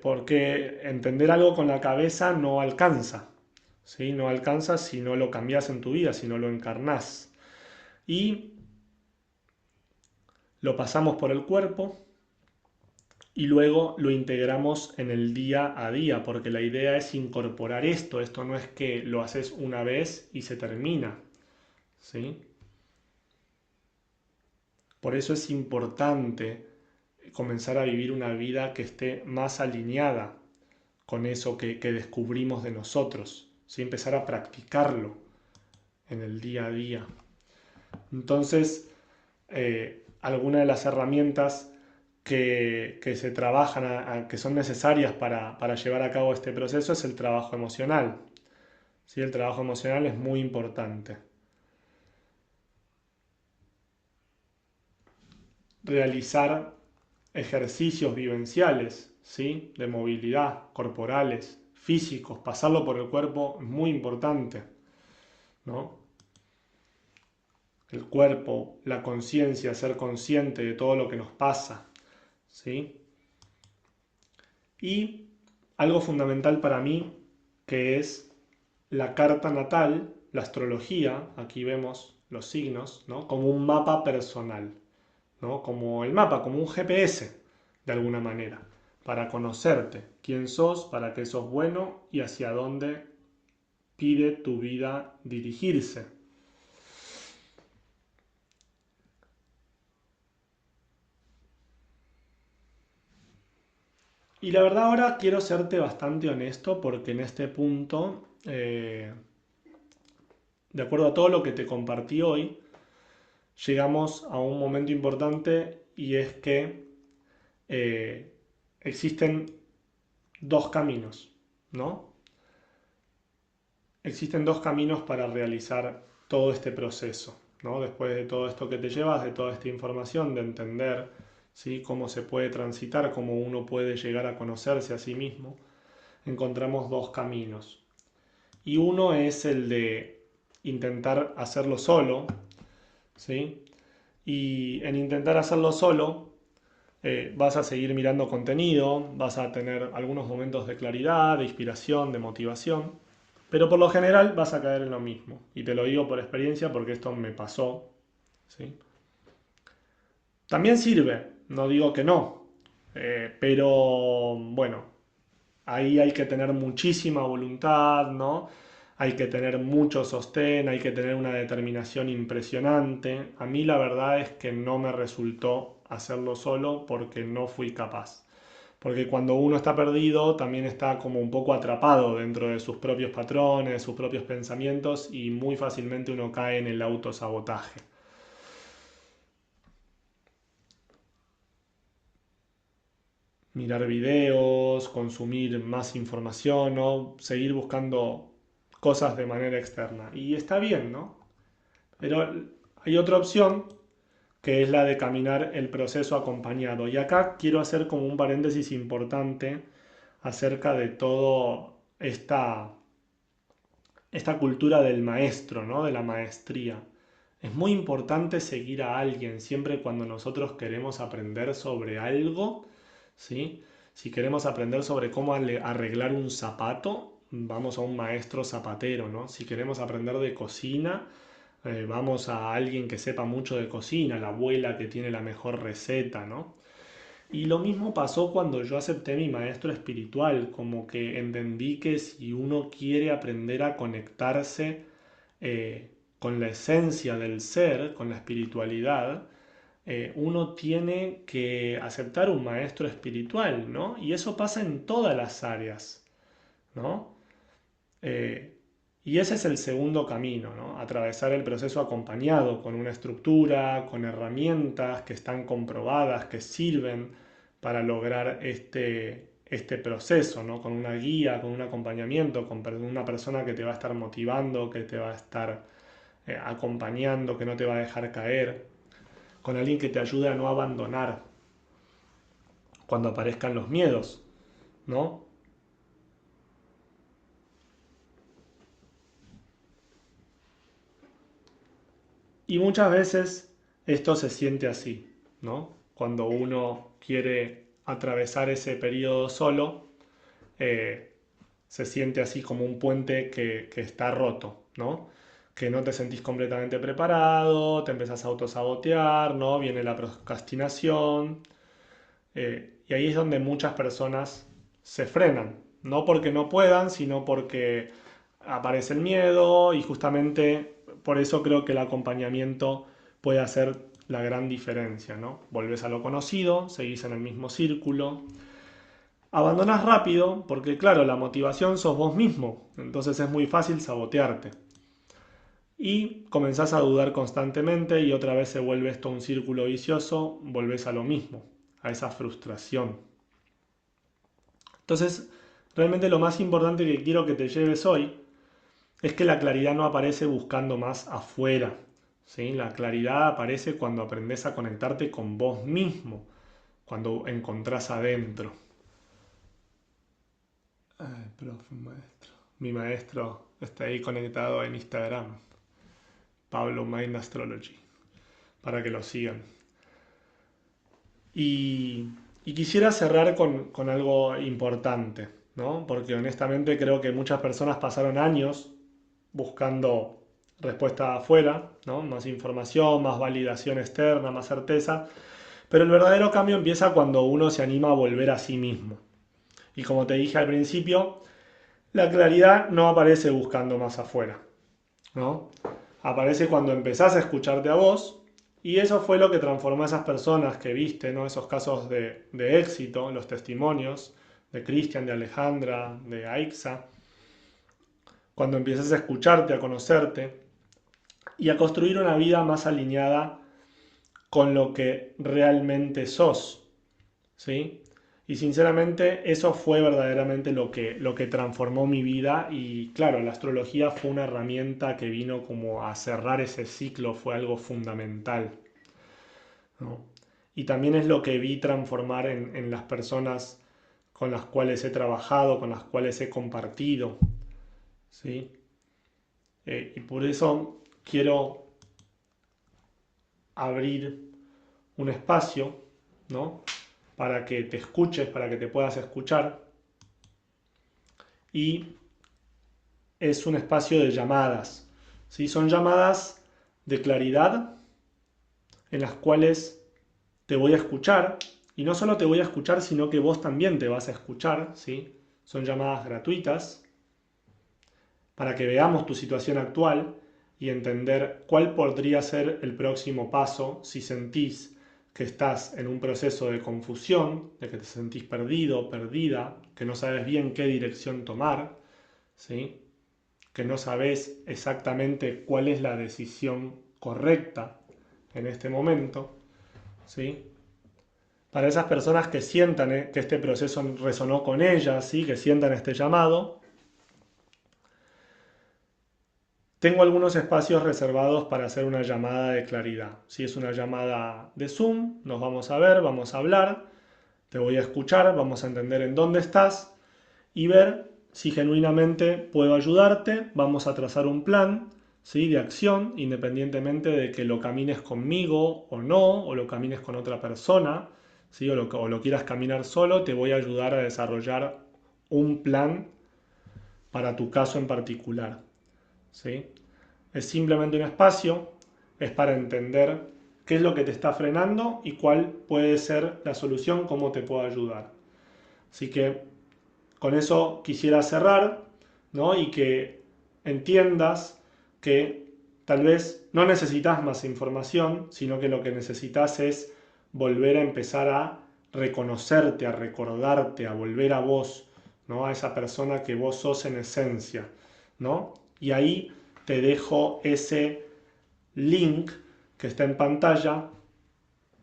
porque entender algo con la cabeza no alcanza, ¿sí? No alcanza si no lo cambias en tu vida, si no lo encarnás. Y lo pasamos por el cuerpo y luego lo integramos en el día a día, porque la idea es incorporar esto no es que lo haces una vez y se termina, ¿sí? Por eso es importante comenzar a vivir una vida que esté más alineada con eso que descubrimos de nosotros, ¿sí? Empezar a practicarlo en el día a día. Entonces, algunas de las herramientas que se trabajan, que son necesarias para llevar a cabo este proceso es el trabajo emocional, ¿sí? El trabajo emocional es muy importante. Realizar ejercicios vivenciales, ¿sí? De movilidad, corporales, físicos, pasarlo por el cuerpo es muy importante, ¿no? El cuerpo, la conciencia, ser consciente de todo lo que nos pasa, ¿sí? Y algo fundamental para mí, que es la carta natal, la astrología, aquí vemos los signos, ¿no? Como un mapa personal, ¿no? Como el mapa, como un GPS, de alguna manera, para conocerte, quién sos, para qué sos bueno y hacia dónde pide tu vida dirigirse. Y la verdad ahora quiero serte bastante honesto porque en este punto, de acuerdo a todo lo que te compartí hoy, llegamos a un momento importante y es que eh, existen dos caminos, ¿no? Existen dos caminos para realizar todo este proceso, ¿no? Después de todo esto que te llevas, de toda esta información, de entender, ¿sí? Cómo se puede transitar, cómo uno puede llegar a conocerse a sí mismo, encontramos dos caminos. Y uno es el de intentar hacerlo solo, ¿sí? Y en intentar hacerlo solo, vas a seguir mirando contenido, vas a tener algunos momentos de claridad, de inspiración, de motivación, pero por lo general vas a caer en lo mismo. Y te lo digo por experiencia porque esto me pasó, ¿sí? También sirve, no digo que no, pero bueno, ahí hay que tener muchísima voluntad, ¿no? Hay que tener mucho sostén, hay que tener una determinación impresionante. A mí la verdad es que no me resultó hacerlo solo porque no fui capaz. Porque cuando uno está perdido también está como un poco atrapado dentro de sus propios patrones, sus propios pensamientos y muy fácilmente uno cae en el autosabotaje. Mirar videos, consumir más información, ¿no? Seguir buscando cosas de manera externa. Y está bien, ¿no? Pero hay otra opción que es la de caminar el proceso acompañado. Y acá quiero hacer como un paréntesis importante acerca de todo esta cultura del maestro, ¿no? De la maestría. Es muy importante seguir a alguien siempre cuando nosotros queremos aprender sobre algo, ¿sí? Si queremos aprender sobre cómo arreglar un zapato, vamos a un maestro zapatero, ¿no? Si queremos aprender de cocina, vamos a alguien que sepa mucho de cocina, la abuela que tiene la mejor receta, ¿no? Y lo mismo pasó cuando yo acepté mi maestro espiritual, como que entendí que si uno quiere aprender a conectarse con la esencia del ser, con la espiritualidad, uno tiene que aceptar un maestro espiritual, ¿no? Y eso pasa en todas las áreas, ¿no? Eh, y ese es el segundo camino, ¿no? Atravesar el proceso acompañado con una estructura, con herramientas que están comprobadas, que sirven para lograr este proceso, ¿no? Con una guía, con un acompañamiento, con una persona que te va a estar motivando, que te va a estar acompañando, que no te va a dejar caer, con alguien que te ayude a no abandonar cuando aparezcan los miedos, ¿no? Y muchas veces esto se siente así, ¿no? Cuando uno quiere atravesar ese periodo solo, eh, se siente así como un puente que está roto, ¿no? Que no te sentís completamente preparado, te empezás a autosabotear, ¿no? Viene la procrastinación, y ahí es donde muchas personas se frenan, no porque no puedan, sino porque aparece el miedo y justamente por eso creo que el acompañamiento puede hacer la gran diferencia, ¿no? Volvés a lo conocido, seguís en el mismo círculo, abandonás rápido porque claro, la motivación sos vos mismo, entonces es muy fácil sabotearte. Y comenzás a dudar constantemente y otra vez se vuelve esto un círculo vicioso, volvés a lo mismo, a esa frustración. Entonces, realmente lo más importante que quiero que te lleves hoy es que la claridad no aparece buscando más afuera, ¿sí? La claridad aparece cuando aprendes a conectarte con vos mismo, cuando encontrás adentro. Ay, profe, maestro. Mi maestro está ahí conectado en Instagram, Pablo Mind Astrology, para que lo sigan. Y, y quisiera cerrar con algo importante, ¿no? Porque honestamente creo que muchas personas pasaron años buscando respuesta afuera, ¿no? Más información, más validación externa, más certeza. Pero el verdadero cambio empieza cuando uno se anima a volver a sí mismo. Y como te dije al principio, la claridad no aparece buscando más afuera, ¿no? Aparece cuando empezás a escucharte a vos y eso fue lo que transformó a esas personas que viste, ¿no? Esos casos de éxito, los testimonios de Cristian, de Alejandra, de Aixa, cuando empiezas a escucharte, a conocerte y a construir una vida más alineada con lo que realmente sos, ¿sí? Y sinceramente eso fue verdaderamente lo que transformó mi vida y claro, la astrología fue una herramienta que vino como a cerrar ese ciclo, fue algo fundamental, ¿no? Y también es lo que vi transformar en las personas con las cuales he trabajado, con las cuales he compartido, ¿sí? Y por eso quiero abrir un espacio, ¿no? Para que te escuches, para que te puedas escuchar. Y es un espacio de llamadas, ¿sí? Son llamadas de claridad en las cuales te voy a escuchar. Y no solo te voy a escuchar, sino que vos también te vas a escuchar, ¿sí? Son llamadas gratuitas para que veamos tu situación actual y entender cuál podría ser el próximo paso si sentís que estás en un proceso de confusión, de que te sentís perdido, perdida, que no sabes bien qué dirección tomar, ¿sí? Que no sabes exactamente cuál es la decisión correcta en este momento, ¿sí? Para esas personas que sientan que este proceso resonó con ellas, ¿sí? Que sientan este llamado, tengo algunos espacios reservados para hacer una llamada de claridad. Si es una llamada de Zoom, nos vamos a ver, vamos a hablar, te voy a escuchar, vamos a entender en dónde estás y ver si genuinamente puedo ayudarte. Vamos a trazar un plan, ¿sí? De acción, independientemente de que lo camines conmigo o no, o lo camines con otra persona, ¿sí? O lo quieras caminar solo, te voy a ayudar a desarrollar un plan para tu caso en particular, ¿sí? Es simplemente un espacio, es para entender qué es lo que te está frenando y cuál puede ser la solución, cómo te puedo ayudar. Así que con eso quisiera cerrar, ¿no? Y que entiendas que tal vez no necesitas más información, sino que lo que necesitas es volver a empezar a reconocerte, a recordarte, a volver a vos, ¿no? A esa persona que vos sos en esencia, ¿no? Y ahí te dejo ese link que está en pantalla.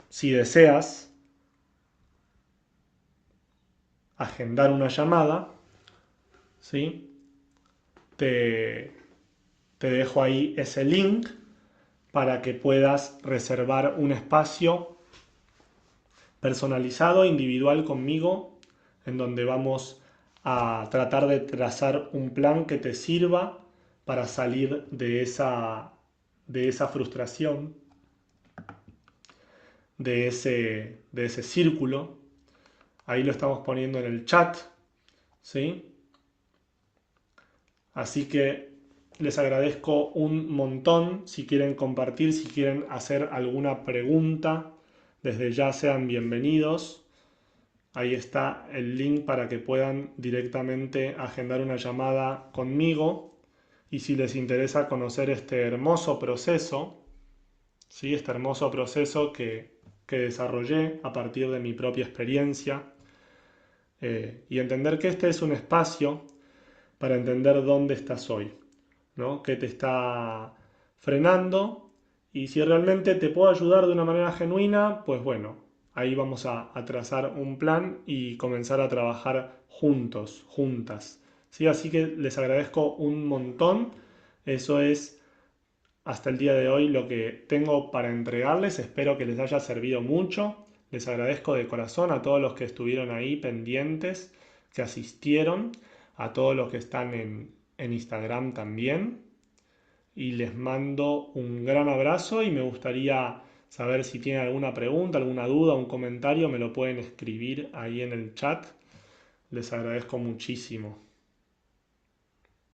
Si deseas agendar una llamada, ¿sí? Te, te dejo ahí ese link para que puedas reservar un espacio personalizado, individual conmigo, en donde vamos a tratar de trazar un plan que te sirva para salir de esa frustración, de ese círculo. Ahí lo estamos poniendo en el chat, ¿sí? Así que les agradezco un montón. Si quieren compartir, si quieren hacer alguna pregunta, desde ya sean bienvenidos. Ahí está el link para que puedan directamente agendar una llamada conmigo. Y si les interesa conocer este hermoso proceso, ¿sí? Este hermoso proceso que desarrollé a partir de mi propia experiencia, y entender que este es un espacio para entender dónde estás hoy, ¿no? ¿Qué te está frenando? Y si realmente te puedo ayudar de una manera genuina, pues bueno, ahí vamos a trazar un plan y comenzar a trabajar juntos, juntas. ¿Sí? Así que les agradezco un montón. Eso es hasta el día de hoy lo que tengo para entregarles. Espero que les haya servido mucho. Les agradezco de corazón a todos los que estuvieron ahí pendientes, que asistieron, a todos los que están en Instagram también. Y les mando un gran abrazo y me gustaría saber si tienen alguna pregunta, alguna duda, un comentario, me lo pueden escribir ahí en el chat. Les agradezco muchísimo.